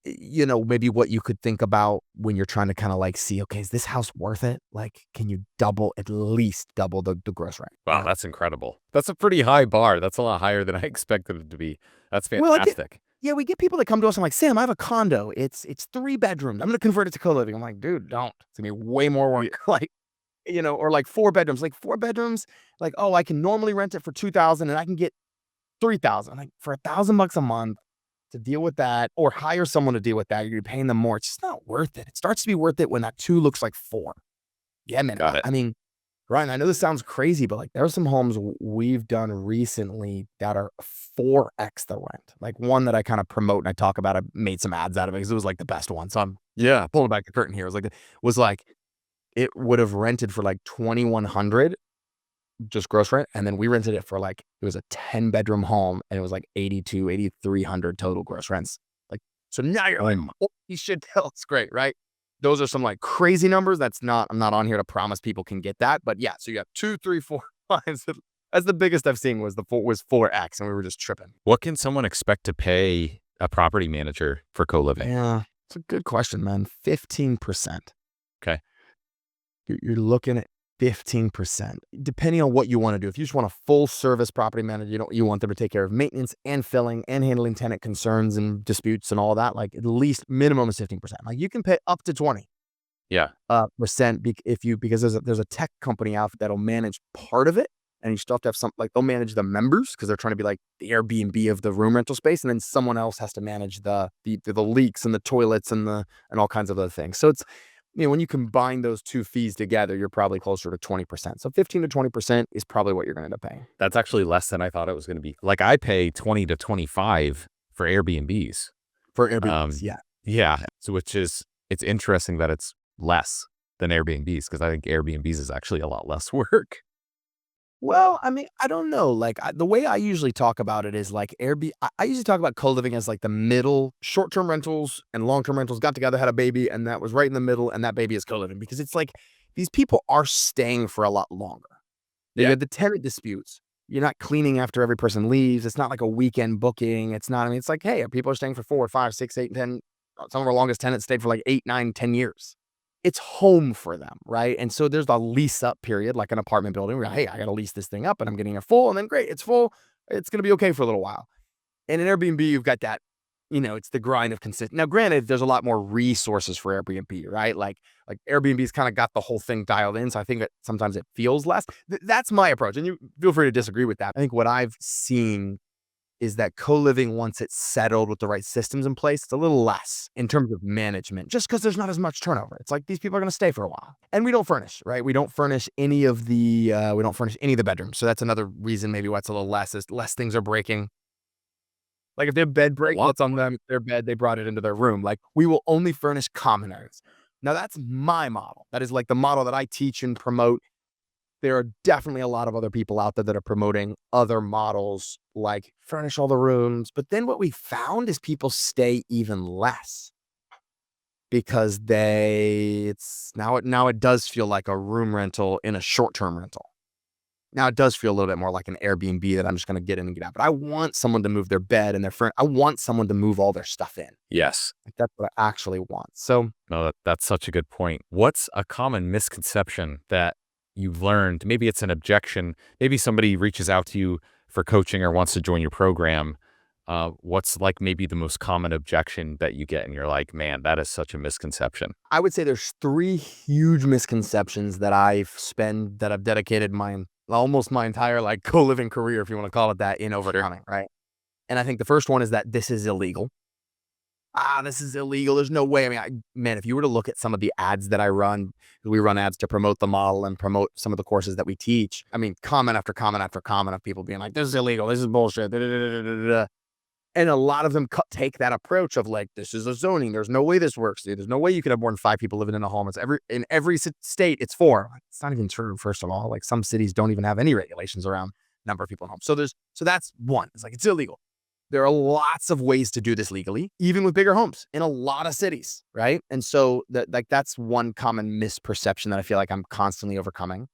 maybe what you could think about when you're trying to kind of see, okay, is this house worth it? Like, can you at least double the gross rent? Wow, that's incredible. That's a pretty high bar. That's a lot higher than I expected it to be. That's Well, fantastic. we get people that come to us and like, Sam, I have a condo. It's 3 bedrooms. I'm going to convert it to co-living. I'm like, dude, don't. It's going to be way more work. Or like 4 bedrooms. Like 4 bedrooms, oh, I can normally rent it for $2,000 and I can get $3,000. Like for $1,000 a month to deal with that or hire someone to deal with that, you're paying them more. It's just not worth it. It starts to be worth it when that 2 looks like 4. Yeah, man. Got it. I mean, Ryan, I know this sounds crazy, but there are some homes we've done recently that are 4x the rent. Like one that I kind of promote and I talk about, I made some ads out of it because it was like the best one. So I'm pulling back the curtain here. It was like it would have rented for like $2,100 just gross rent. And then we rented it for it was a 10-bedroom home and it was like $8,200, $8,300 total gross rents. Like So now you're like, oh, you should tell. It's great, right? Those are some like crazy numbers. I'm not on here to promise people can get that. But yeah, so you have 2, 3, 4, 5. That's the biggest I've seen was 4X, and we were just tripping. What can someone expect to pay a property manager for co-living? Yeah, it's a good question, man. 15%. Okay. You're looking at 15%, depending on what you want to do. If you just want a full service property manager, you want them to take care of maintenance and filling and handling tenant concerns and disputes and all that, like at least minimum is 15%. Like you can pay up to 20%. Yeah. Percent because there's a tech company out that'll manage part of it, and you still have to have some, like they'll manage the members because they're trying to be like the Airbnb of the room rental space, and then someone else has to manage the leaks and the toilets and all kinds of other things. So it's, when you combine those two fees together, you're probably closer to 20%. So 15 to 20% is probably what you're going to end up paying. That's actually less than I thought it was going to be. Like I pay 20 to 25 for Airbnbs. For Airbnbs, yeah. Yeah. So it's interesting that it's less than Airbnbs, because I think Airbnbs is actually a lot less work. Well, I mean, I don't know. Like the way I usually talk about it is like Airbnb. I usually talk about co-living as like the middle. Short-term rentals and long-term rentals got together, had a baby, and that was right in the middle. And that baby is co-living because it's like these people are staying for a lot longer. You have the tenant disputes. You're not cleaning after every person leaves. It's not like a weekend booking. It's not. I mean, it's like, hey, people are staying for 4, 5, 6, 8, 10. Some of our longest tenants stayed for like 8, 9, 10 years. It's home for them, right? And so there's a lease up period, like an apartment building where, hey, I got to lease this thing up and I'm getting it full. And then great, it's full. It's going to be okay for a little while. And in Airbnb, you've got that, it's the grind of consistent. Now, granted, there's a lot more resources for Airbnb, right? Like Airbnb's kind of got the whole thing dialed in. So I think that sometimes it feels less. That's my approach. And you feel free to disagree with that. I think what I've seen is that co-living, once it's settled with the right systems in place, it's a little less in terms of management, just because there's not as much turnover. It's like these people are going to stay for a while. And we don't furnish, right? We don't furnish any of the bedrooms. So that's another reason maybe why it's a little less, is less things are breaking. Like if their bed breaks, what's on their bed, they brought it into their room. Like we will only furnish common areas. Now that's my model. That is like the model that I teach and promote. There are definitely a lot of other people out there that are promoting other models, like furnish all the rooms. But then what we found is people stay even less because now it does feel like a room rental in a short-term rental. Now it does feel a little bit more like an Airbnb that I'm just going to get in and get out. But I want someone to move their bed and I want someone to move all their stuff in. Yes. Like that's what I actually want. So no, that's such a good point. What's a common misconception that you've learned? Maybe it's an objection. Maybe somebody reaches out to you for coaching or wants to join your program. What's like maybe the most common objection that you get and you're like, man, that is such a misconception? I would say there's 3 huge misconceptions that I've dedicated almost my entire like co-living career, if you want to call it that, in overcoming, right? And I think the first one is that this is illegal. This is illegal. There's no way. I mean, if you were to look at some of the ads that I run, we run ads to promote the model and promote some of the courses that we teach. I mean, comment after comment after comment of people being like, this is illegal. This is bullshit. Da, da, da, da, da, da. And a lot of them take that approach of like, this is a zoning. There's no way this works, dude. There's no way you could have more than 5 people living in a home. It's in every state, it's 4. It's not even true, first of all. Like some cities don't even have any regulations around number of people in homes. So that's one. It's like, it's illegal. There are lots of ways to do this legally, even with bigger homes in a lot of cities, right? And so that's one common misperception that I feel like I'm constantly overcoming.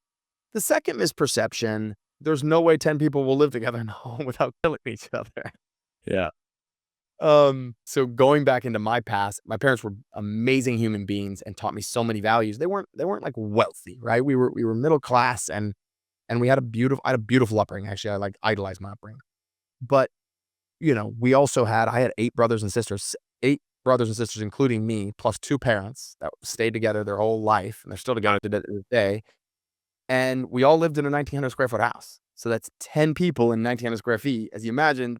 The second misperception, there's no way 10 people will live together in a home without killing each other. Yeah. So going back into my past, my parents were amazing human beings and taught me so many values. They weren't like wealthy, right? We were middle class and I had a beautiful upbringing. Actually, I like idolized my upbringing. But I had 8 brothers and sisters, including me, plus 2 parents that stayed together their whole life. And they're still together to this day. And we all lived in a 1,900 square foot house. So that's 10 people in 1,900 square feet. As you imagine,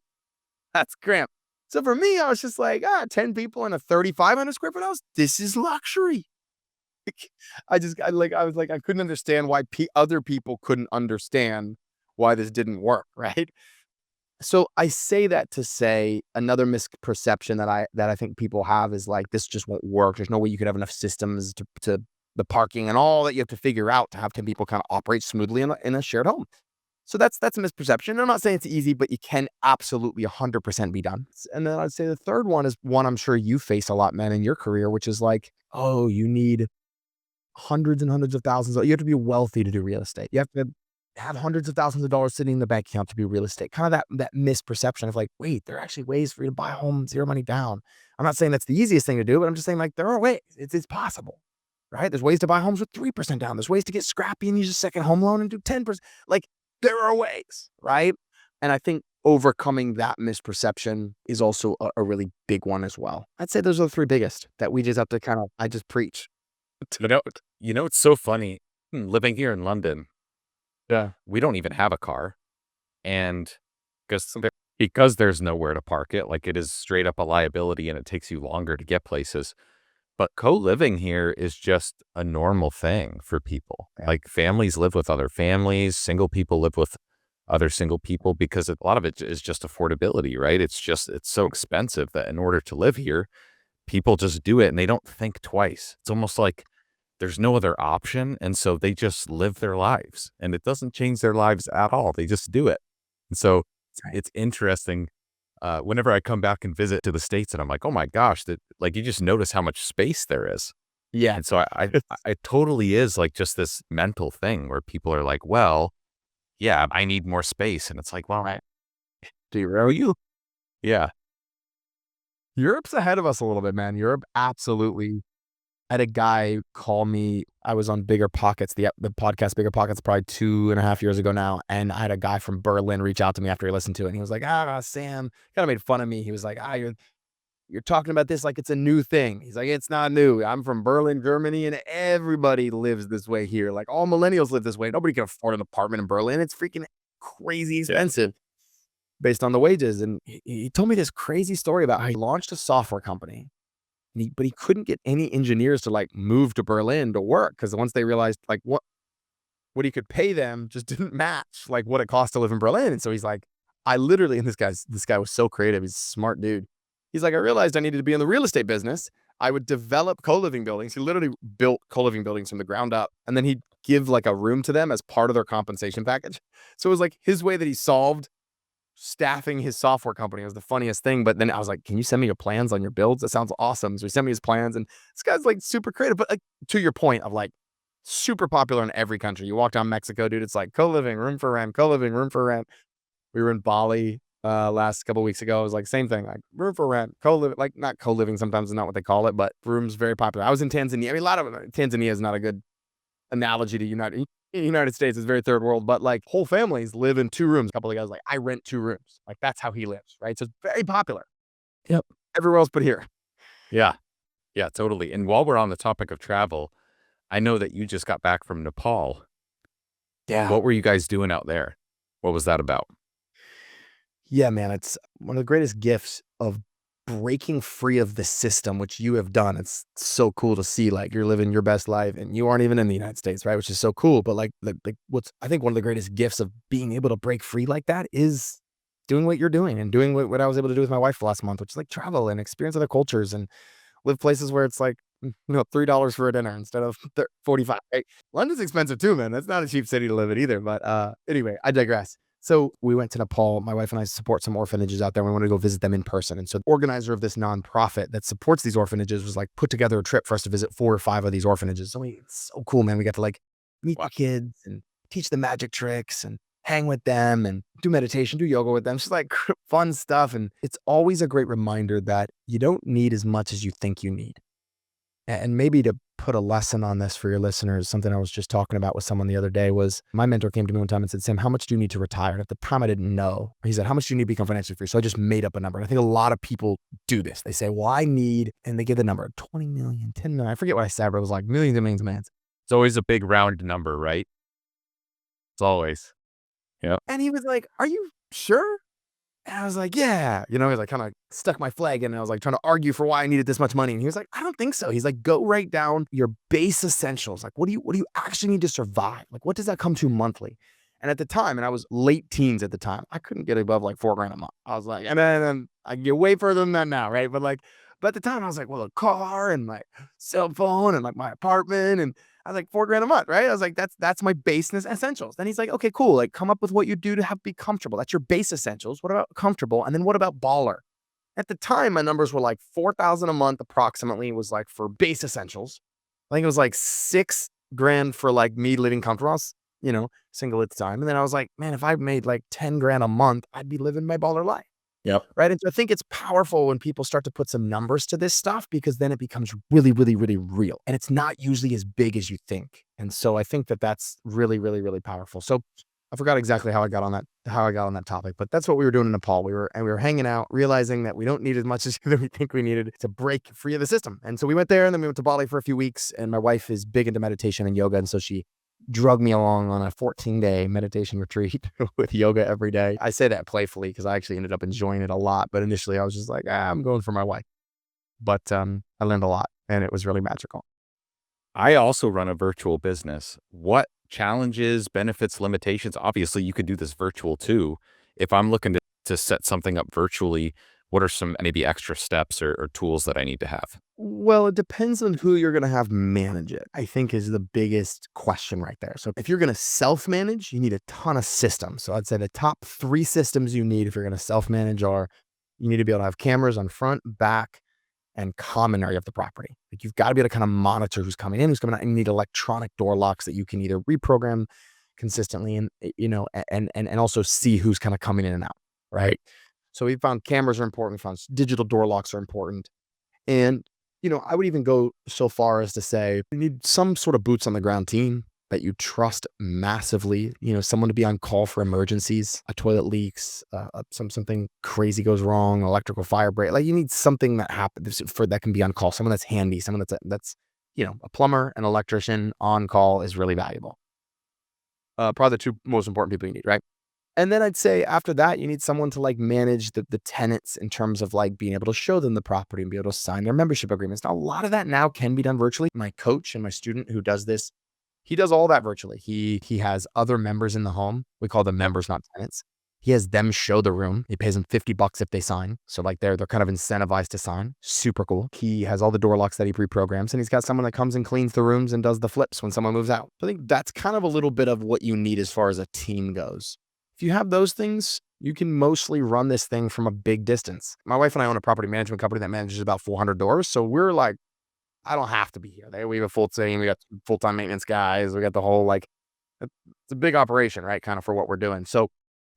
that's cramped. So for me, I was just like, 10 people in a 3,500 square foot house. This is luxury. I couldn't understand why other people couldn't understand why this didn't work. Right. So I say that to say another misperception that I think people have is like, this just won't work. There's no way you could have enough systems to the parking and all that you have to figure out to have 10 people kind of operate smoothly in a shared home. So that's a misperception. I'm not saying it's easy, but you can absolutely 100% be done. And then I'd say the third one is one I'm sure you face a lot, man, in your career, which is like, oh, you need hundreds and hundreds of thousands. You have to be wealthy to do real estate. You have to have hundreds of thousands of dollars sitting in the bank account to be real estate. Kind of that misperception of like, wait, there are actually ways for you to buy a home, zero money down. I'm not saying that's the easiest thing to do, but I'm just saying like there are ways. It's possible, right? There's ways to buy homes with 3% down. There's ways to get scrappy and use a second home loan and do 10%. Like there are ways, right? And I think overcoming that misperception is also a really big one as well. I'd say those are the three biggest that we just have to I just preach. It's so funny. Living here in London, Yeah. we don't even have a car. And because there's nowhere to park it, like it is straight up a liability and it takes you longer to get places. But co-living here is just a normal thing for people. Yeah. Like families live with other families, single people live with other single people because a lot of it is just affordability, right? It's so expensive that in order to live here, people just do it and they don't think twice. It's almost like there's no other option. And so they just live their lives and it doesn't change their lives at all. They just do it. And so it's interesting. Whenever I come back and visit to the States and I'm like, oh my gosh, that like you just notice how much space there is. Yeah. And so I totally is like just this mental thing where people are like, well, yeah, I need more space. And it's like, well, Do you really? yeah. Europe's ahead of us a little bit, man. Europe absolutely. I had a guy call me. I was on Bigger Pockets, the podcast Bigger Pockets, probably 2.5 years ago now. And I had a guy from Berlin reach out to me after he listened to it. And he was like, Sam, kind of made fun of me. He was like, you're talking about this like it's a new thing. He's like, it's not new. I'm from Berlin, Germany, and everybody lives this way here. Like all millennials live this way. Nobody can afford an apartment in Berlin. It's freaking crazy expensive based on the wages. And he told me this crazy story about how he launched a software company. But he couldn't get any engineers to like move to Berlin to work because once they realized like what he could pay them just didn't match like what it cost to live in Berlin. And so he's like, I literally, and this guy was so creative. He's a smart dude. He's like, I realized I needed to be in the real estate business. I would develop co-living buildings. He literally built co-living buildings from the ground up. And then he'd give like a room to them as part of their compensation package. So it was like his way that he solved staffing his software company. It was the funniest thing. But then I was like, can you send me your plans on your builds? That sounds awesome. So he sent me his plans and this guy's like super creative, but like to your point of like super popular in every country. You walk down Mexico, dude, it's like co-living, room for rent, co-living, room for rent. We were in Bali last couple of weeks ago. It was like same thing, like room for rent, co-living, like not co-living sometimes is not what they call it, but rooms very popular. I was in Tanzania. I mean, Tanzania is not a good analogy to United States is very third world, but like whole families live in 2 rooms. A couple of guys like, I rent 2 rooms. Like that's how he lives, right? So it's very popular. Yep. Everywhere else but here. Yeah. Yeah, totally. And while we're on the topic of travel, I know that you just got back from Nepal. Yeah. What were you guys doing out there? What was that about? Yeah, man. It's one of the greatest gifts of breaking free of the system, which you have done. It's so cool to see, like you're living your best life and you aren't even in the United States, right? Which is so cool. But like what's, I think one of the greatest gifts of being able to break free like that is doing what you're doing and doing what I was able to do with my wife last month, which is like travel and experience other cultures and live places where it's like, $3 for a dinner instead of 45. Right? London's expensive too, man. That's not a cheap city to live in either. But anyway, I digress. So we went to Nepal. My wife and I support some orphanages out there. We wanted to go visit them in person. And so the organizer of this nonprofit that supports these orphanages was like put together a trip for us to visit 4 or 5 of these orphanages. So it's so cool, man. We got to like meet the kids and teach them magic tricks and hang with them and do meditation, do yoga with them. It's just like fun stuff. And it's always a great reminder that you don't need as much as you think you need. And maybe to put a lesson on this for your listeners, something I was just talking about with someone the other day was my mentor came to me one time and said, Sam, how much do you need to retire? And at the time I didn't know. He said, how much do you need to become financially free? So I just made up a number. And I think a lot of people do this. They say, well, I need, and they give the number 20 million, 10 million. I forget what I said, but it was like millions and millions of millions. It's always a big round number, right? It's always. Yeah. And he was like, are you sure? And I was like, yeah. He's like kind of stuck my flag in and I was like trying to argue for why I needed this much money. And he was like, I don't think so. He's like, go write down your base essentials. Like, what do you actually need to survive? Like, what does that come to monthly? And at the time, and I was late teens at the time, I couldn't get above like $4,000 a month. I was like, and then I can get way further than that now, right? But at the time I was like, well, a car and my cell phone and like my apartment. And I was like, $4,000 a month, right? I was like, that's my base essentials. Then he's like, okay, cool. Like come up with what you do to be comfortable. That's your base essentials. What about comfortable? And then what about baller? At the time, my numbers were like 4,000 a month approximately was like for base essentials. I think it was like $6,000 for like me living comfortable. I was, single at the time. And then I was like, man, if I made like 10,000 a month, I'd be living my baller life. Yep. Right. And so I think it's powerful when people start to put some numbers to this stuff because then it becomes really, really, really real. And it's not usually as big as you think. And so I think that that's really, really, really powerful. So I forgot exactly how I got on that topic, but that's what we were doing in Nepal. We were hanging out, realizing that we don't need as much as we think we needed to break free of the system. And so we went there and then we went to Bali for a few weeks. And my wife is big into meditation and yoga. And so she drug me along on a 14-day meditation retreat with yoga every day. I say that playfully because I actually ended up enjoying it a lot. But initially I was just like, I'm going for my wife. But I learned a lot and it was really magical. I also run a virtual business. What challenges, benefits, limitations? Obviously, you could do this virtual too. If I'm looking to set something up virtually, what are some maybe extra steps or tools that I need to have? Well, it depends on who you're going to have manage it, I think is the biggest question right there. So if you're going to self-manage, you need a ton of systems. So I'd say the top 3 systems you need if you're going to self-manage are you need to be able to have cameras on front, back, and common area of the property. Like you've got to be able to kind of monitor who's coming in, who's coming out, and you need electronic door locks that you can either reprogram consistently and, and also see who's kind of coming in and out, right? So we found cameras are important. We found digital door locks are important. And, I would even go so far as to say you need some sort of boots on the ground team that you trust massively, someone to be on call for emergencies, a toilet leaks, something crazy goes wrong, electrical fire break. Like you need something that happens that can be on call, someone that's handy, someone that's a plumber, an electrician on call is really valuable. Probably the 2 most important people you need, right? And then I'd say after that, you need someone to like manage the tenants in terms of like being able to show them the property and be able to sign their membership agreements. Now, a lot of that now can be done virtually. My coach and my student who does this, he does all that virtually. He has other members in the home. We call them members, not tenants. He has them show the room. He pays them $50 if they sign. So like they're kind of incentivized to sign. Super cool. He has all the door locks that he pre-programs, and he's got someone that comes and cleans the rooms and does the flips when someone moves out. I think that's kind of a little bit of what you need as far as a team goes. If you have those things, you can mostly run this thing from a big distance. My wife and I own a property management company that manages about 400 doors. So we're like, I don't have to be here. We have a full team. We got full-time maintenance guys. We got the whole it's a big operation, right? Kind of for what we're doing. So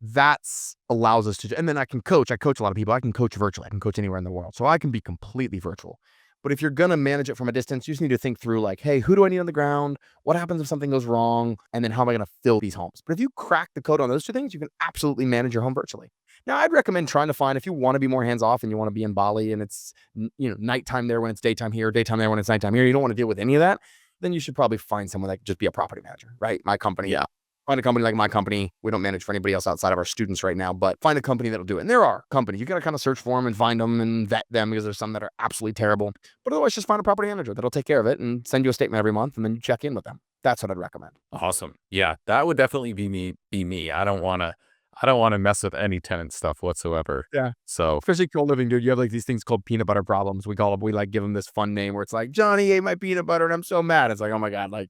that's allows us to, and then I coach a lot of people. I can coach virtually. I can coach anywhere in the world. So I can be completely virtual. But if you're going to manage it from a distance, you just need to think through like, hey, who do I need on the ground? What happens if something goes wrong? And then how am I going to fill these homes? But if you crack the code on those 2 things, you can absolutely manage your home virtually. Now, I'd recommend trying to find, if you want to be more hands-off and you want to be in Bali and it's, nighttime there when it's daytime here, daytime there when it's nighttime here, you don't want to deal with any of that, then you should probably find someone that could just be a property manager, right? My company. Yeah. Find a company like my company. We don't manage for anybody else outside of our students right now, but find a company that'll do it. And there are companies. You got to kind of search for them and find them and vet them because there's some that are absolutely terrible. But otherwise, just find a property manager that'll take care of it and send you a statement every month and then you check in with them. That's what I'd recommend. Awesome. Yeah, that would definitely be me. I don't want to mess with any tenant stuff whatsoever. Yeah. So Especially CoLiving, dude. You have like these things called peanut butter problems. We give them this fun name where it's like, Johnny ate my peanut butter and I'm so mad. It's like, oh my God, like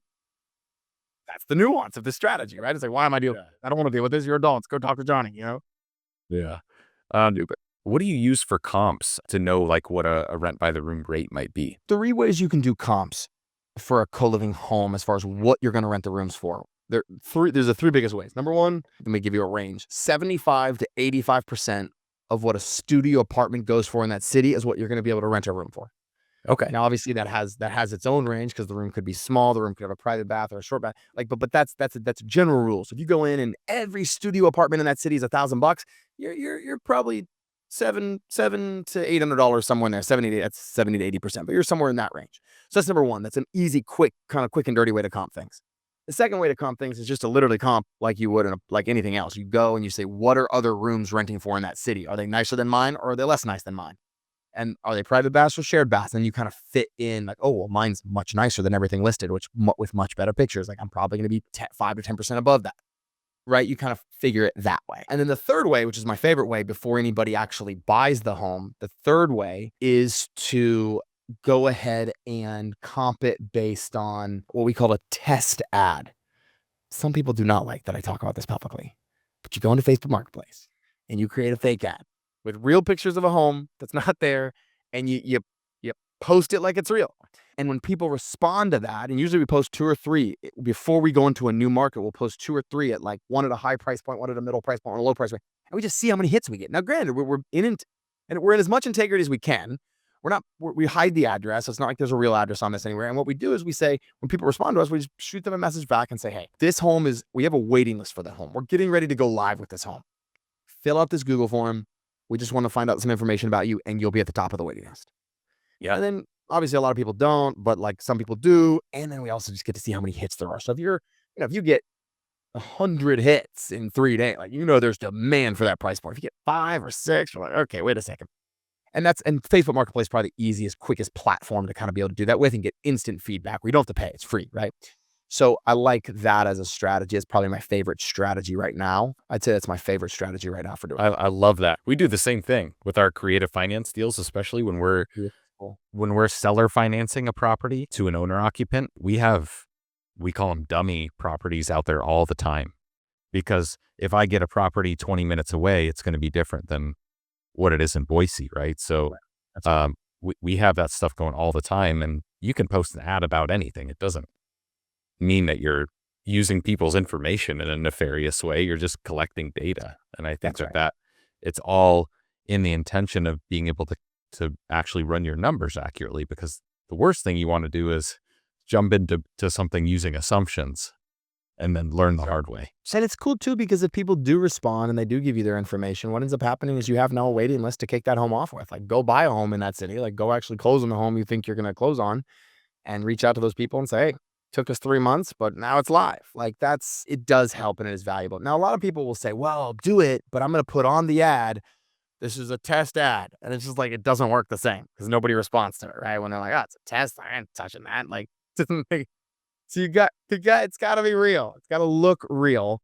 that's the nuance of the strategy, right? It's like, why am I dealing? I don't want to deal with this. You're adults. Go talk to Johnny, yeah. But what do you use for comps to know like what a rent by the room rate might be? 3 ways you can do comps for a co-living home as far as what you're going to rent the rooms for. There's the 3 biggest ways. Number 1, let me give you a range. 75 to 85% of what a studio apartment goes for in that city is what you're going to be able to rent a room for. Okay. Now, obviously, that has its own range because the room could be small, the room could have a private bath or a short bath. But that's a general rule. So if you go in and every studio apartment in that city is $1,000, you're probably $700 to $800 somewhere in there. 70 to 80%, but you're somewhere in that range. So that's number 1. That's an easy, quick and dirty way to comp things. The second way to comp things is just to literally comp like you would like anything else. You go and you say, what are other rooms renting for in that city? Are they nicer than mine or are they less nice than mine? And are they private baths or shared baths? And you kind of fit in like, oh, well, mine's much nicer than everything listed, which with much better pictures. Like I'm probably going to be 5 to 10% above that, right? You kind of figure it that way. And then the third way, which is my favorite way before anybody actually buys the home, the third way is to go ahead and comp it based on what we call a test ad. Some people do not like that I talk about this publicly, but you go into Facebook Marketplace and you create a fake ad with real pictures of a home that's not there, and you post it like it's real. And when people respond to that, and usually we post 2 or 3 before we go into a new market, we'll post 2 or 3 at like one at a high price point, one at a middle price point, one at a low price point, and we just see how many hits we get. Now, granted, we're in as much integrity as we can. We hide the address. It's not like there's a real address on this anywhere. And what we do is we say, when people respond to us, we just shoot them a message back and say, hey, we have a waiting list for that home. We're getting ready to go live with this home. Fill out this Google form. We just want to find out some information about you, and you'll be at the top of the waiting list. Yeah. And then obviously a lot of people don't, but like some people do. And then we also just get to see how many hits there are. So if you get 100 hits in 3 days, like, there's demand for that price point. If you get 5 or 6, you're like, okay, wait a second. And Facebook Marketplace is probably the easiest, quickest platform to kind of be able to do that with and get instant feedback. We don't have to pay. It's free, right? So I like that as a strategy. It's probably my favorite strategy right now. I'd say that's my favorite strategy right now for doing it. I love that. We do the same thing with our creative finance deals, especially when we're seller financing a property to an owner occupant. We call them dummy properties out there all the time, because if I get a property 20 minutes away, it's going to be different than what it is in Boise, right? So we have that stuff going all the time, and you can post an ad about anything. It doesn't mean that you're using people's information in a nefarious way. You're just collecting data. And I think that it's all in the intention of being able to actually run your numbers accurately, because the worst thing you want to do is jump into something using assumptions and then learn the hard way. And it's cool too, because if people do respond and they do give you their information, what ends up happening is you have now a waiting list to kick that home off with. Like, go buy a home in that city, like go actually close on the home you think you're going to close on, and reach out to those people and say, hey, took us 3 months, but now it's live. Like, it does help and it is valuable. Now, a lot of people will say, well, I'll do it, but I'm going to put on the ad, this is a test ad. And it's just like, it doesn't work the same because nobody responds to it, right? When they're like, oh, it's a test, I ain't touching that. Like, it doesn't make. So it's got to be real. It's got to look real.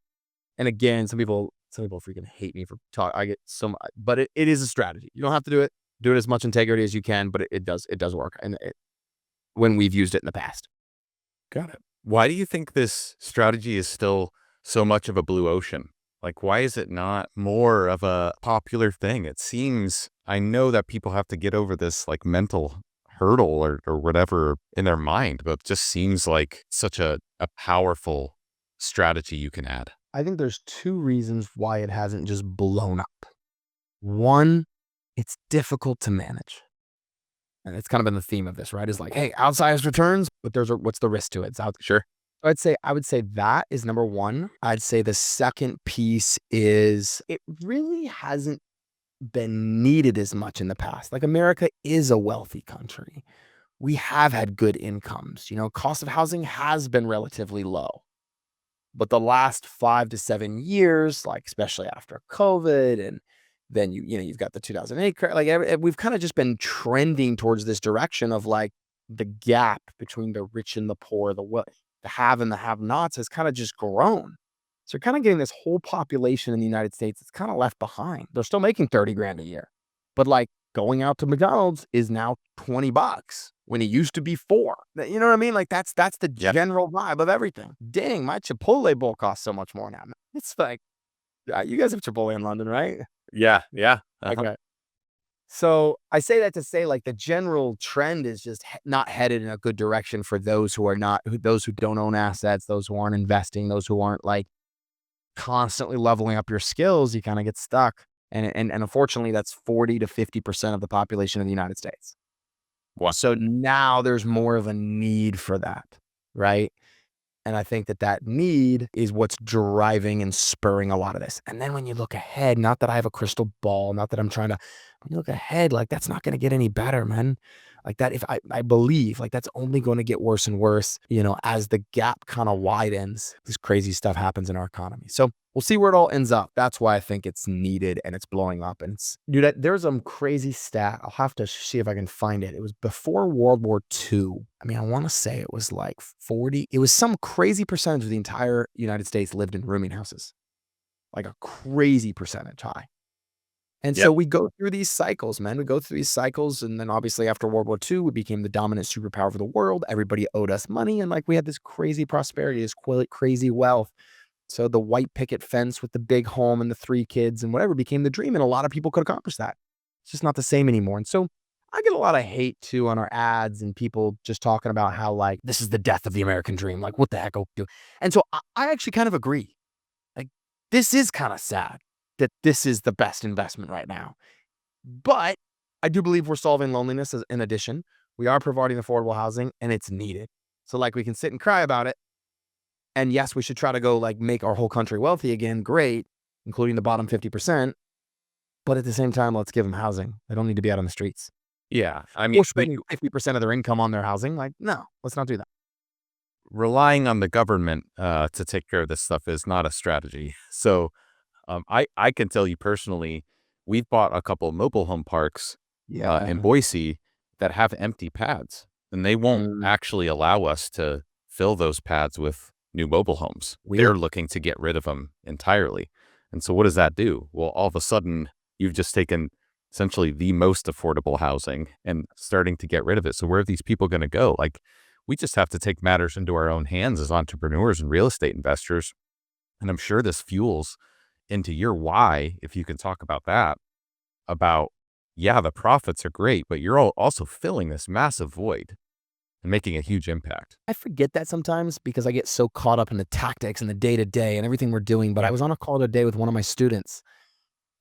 And again, some people freaking hate me for talk. I get so much, but it is a strategy. You don't have to do it. Do it as much integrity as you can, but it does work. And when we've used it in the past. Got it. Why do you think this strategy is still so much of a blue ocean? Like, why is it not more of a popular thing? It seems, I know that people have to get over this like mental hurdle or whatever in their mind, but it just seems like such a powerful strategy you can add. I think there's 2 reasons why it hasn't just blown up. One, it's difficult to manage. And it's kind of been the theme of this, right? Is like, hey, outsized returns, but what's the risk to it? Sure. I would say that is number 1. I'd say the second piece is it really hasn't been needed as much in the past. Like, America is a wealthy country. We have had good incomes. Cost of housing has been relatively low. But the last 5 to 7 years, like especially after COVID, and then you've got the 2008 crash, like we've kind of just been trending towards this direction of like the gap between the rich and the poor, the have and the have-nots has kind of just grown. So you're kind of getting this whole population in the United States that's kind of left behind. They're still making $30,000 a year, but like going out to McDonald's is now $20 when it used to be $4. You know what I mean? Like that's the general vibe of everything. Dang, my Chipotle bowl costs so much more now. It's like, you guys have Chipotle in London, right? Yeah. Okay. So I say that to say, like, the general trend is just not headed in a good direction for those who don't own assets, those who aren't investing, those who aren't like constantly leveling up your skills. You kind of get stuck. And unfortunately, that's 40 to 50% of the population of the United States. Wow. So now there's more of a need for that, right? And I think that need is what's driving and spurring a lot of this. And then when you look ahead, not that I have a crystal ball, not that I'm trying to, when you look ahead, like that's not going to get any better, man. Like that, if I believe like that's only going to get worse and worse, as the gap kind of widens, this crazy stuff happens in our economy. So we'll see where it all ends up. That's why I think it's needed and it's blowing up. And there's some crazy stat. I'll have to see if I can find it. It was before World War II. I mean, I want to say it was like 40. It was some crazy percentage of the entire United States lived in rooming houses, like a crazy percentage high. And Yep. so we go through these cycles, man. We go through these cycles. And then obviously after World War II, we became the dominant superpower of the world. Everybody owed us money. And like we had this crazy prosperity, this crazy wealth. So the white picket fence with the big home and the 3 kids and whatever became the dream. And a lot of people could accomplish that. It's just not the same anymore. And so I get a lot of hate too on our ads and people just talking about how like this is the death of the American dream. Like what the heck? Do? And so I actually kind of agree. Like this is kind of sad that this is the best investment right now. But I do believe we're solving loneliness in addition. We are providing affordable housing and it's needed. So like we can sit and cry about it. And yes, we should try to go like make our whole country wealthy again. Great, including the bottom 50%. But at the same time, let's give them housing. They don't need to be out on the streets. Yeah. I mean, Or spending 50% of their income on their housing. Like, no, let's not do that. relying on the government to take care of this stuff is not a strategy. So I can tell you personally, we've bought a couple of mobile home parks in Boise that have empty pads, and they won't actually allow us to fill those pads with new mobile homes. Weird. They're looking to get rid of them entirely. And so what does that do? Well, all of a sudden, you've just taken essentially the most affordable housing and starting to get rid of it. So where are these people going to go? Like, we just have to take matters into our own hands as entrepreneurs and real estate investors. And I'm sure this fuels into your why, if you can talk about that, about, yeah, the profits are great, but you're also filling this massive void and making a huge impact. I forget that sometimes because I get so caught up in the tactics and the day-to-day and everything we're doing. But I was on a call today with one of my students,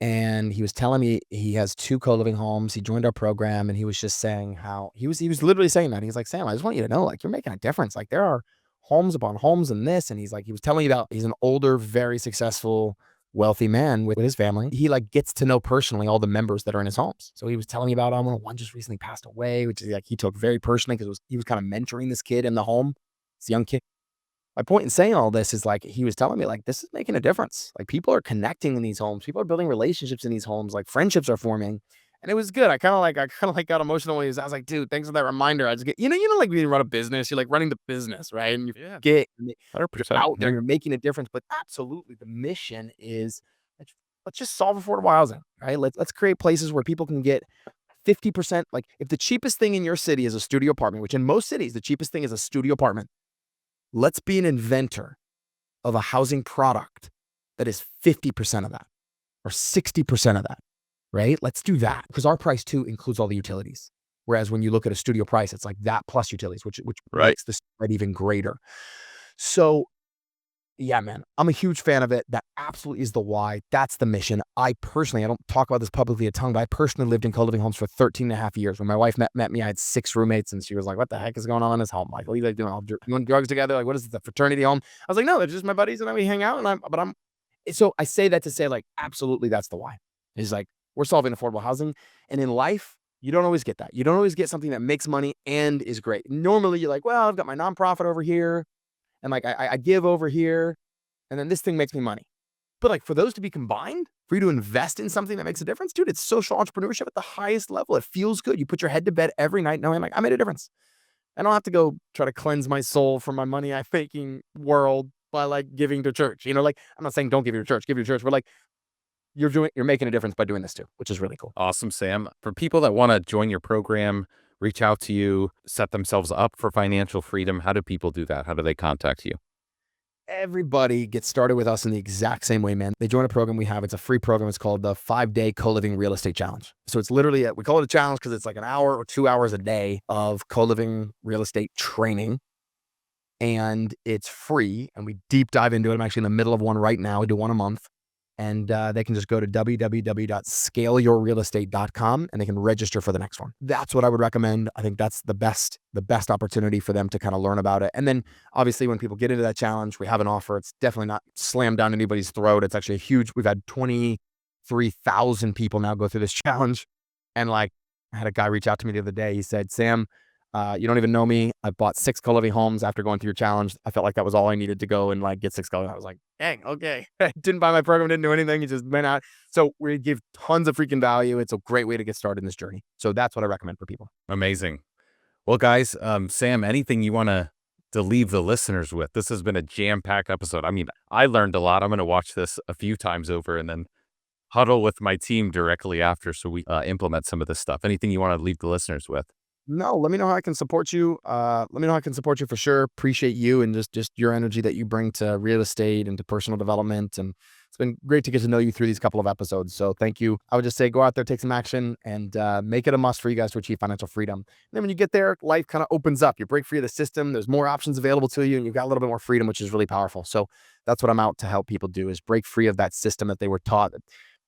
and he was telling me he has 2 co-living homes. He joined our program, and he was just saying how he was literally saying that. He's like, Sam, I just want you to know, like, you're making a difference. Like, there are homes upon homes in this. And he was telling me about, he's an older, very successful, wealthy man with his family. He like gets to know personally all the members that are in his homes. So he was telling me about one just recently passed away, which is like he took very personally because he was kind of mentoring this kid in the home, this young kid. My point in saying all this is like he was telling me like this is making a difference. Like people are connecting in these homes, people are building relationships in these homes, like friendships are forming. And it was good. I kind of like got emotional when I was like, dude, thanks for that reminder. I just get, like when you run a business, you're like running the business, right? And you get 100%. out there, you're making a difference. But absolutely, the mission is let's just solve affordable housing, right? Let's create places where people can get 50%. Like if the cheapest thing in your city is a studio apartment, which in most cities, the cheapest thing is a studio apartment. Let's be an inventor of a housing product that is 50% of that or 60% of that, right? Let's do that because our price too includes all the utilities. Whereas when you look at a studio price, it's like that plus utilities, which makes the spread even greater. So yeah, man, I'm a huge fan of it. That absolutely is the why. That's the mission. I don't talk about this publicly a ton, but I personally lived in co-living homes for 13 and a half years. When my wife met me, I had 6 roommates and she was like, what the heck is going on in this home? Like, what are you like doing? You doing drugs together? Like, what is this, a fraternity home? I was like, no, they're just my buddies and then we hang out so I say that to say like, absolutely, that's the why. It's like, we're solving affordable housing. And in life, you don't always get that. You don't always get something that makes money and is great. Normally you're like, well, I've got my nonprofit over here. And like, I give over here. And then this thing makes me money. But like for those to be combined, for you to invest in something that makes a difference, dude, it's social entrepreneurship at the highest level. It feels good. You put your head to bed every night knowing like I made a difference. I don't have to go try to cleanse my soul from my money I faking world by like giving to church. Like I'm not saying don't give your church, give your church. But like you're making a difference by doing this too, which is really cool. Awesome, Sam. For people that want to join your program, reach out to you, set themselves up for financial freedom, how do people do that? How do they contact you? Everybody gets started with us in the exact same way, man. They join a program we have. It's a free program. It's called the 5-Day Co-Living Real Estate Challenge. So it's literally, we call it a challenge because it's like an hour or 2 hours a day of co-living real estate training. And it's free. And we deep dive into it. I'm actually in the middle of one right now. We do one a month. And they can just go to www.scaleyourrealestate.com and they can register for the next one. That's what I would recommend. I think that's the best opportunity for them to kind of learn about it. And then obviously when people get into that challenge, we have an offer. It's definitely not slammed down anybody's throat. It's actually we've had 23,000 people now go through this challenge. And like I had a guy reach out to me the other day. He said, Sam, you don't even know me. I bought 6 co-living homes after going through your challenge. I felt like that was all I needed to go and like get 6 co-living. I was like, dang, okay. Didn't buy my program, didn't do anything. He just went out. So we give tons of freaking value. It's a great way to get started in this journey. So that's what I recommend for people. Amazing. Well, guys, Sam, anything you want to leave the listeners with? This has been a jam-packed episode. I mean, I learned a lot. I'm going to watch this a few times over and then huddle with my team directly after so we implement some of this stuff. Anything you want to leave the listeners with? No, let me know how I can support you. Let me know how I can support you for sure. Appreciate you and just your energy that you bring to real estate and to personal development. And it's been great to get to know you through these couple of episodes. So thank you. I would just say go out there, take some action, and make it a must for you guys to achieve financial freedom. And then when you get there, life kind of opens up. You break free of the system. There's more options available to you, and you've got a little bit more freedom, which is really powerful. So that's what I'm out to help people do: is break free of that system that they were taught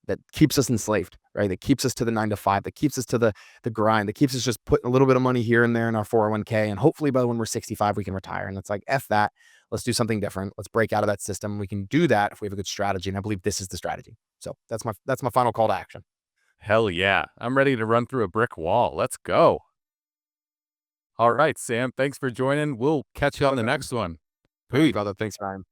that keeps us enslaved, right? That keeps us to the 9 to 5, that keeps us to the grind, that keeps us just putting a little bit of money here and there in our 401k. And hopefully by when we're 65, we can retire. And it's like, F that. Let's do something different. Let's break out of that system. We can do that if we have a good strategy. And I believe this is the strategy. So that's my final call to action. Hell yeah. I'm ready to run through a brick wall. Let's go. All right, Sam, thanks for joining. We'll catch you on the next one. Peace, brother. Thanks, Ryan.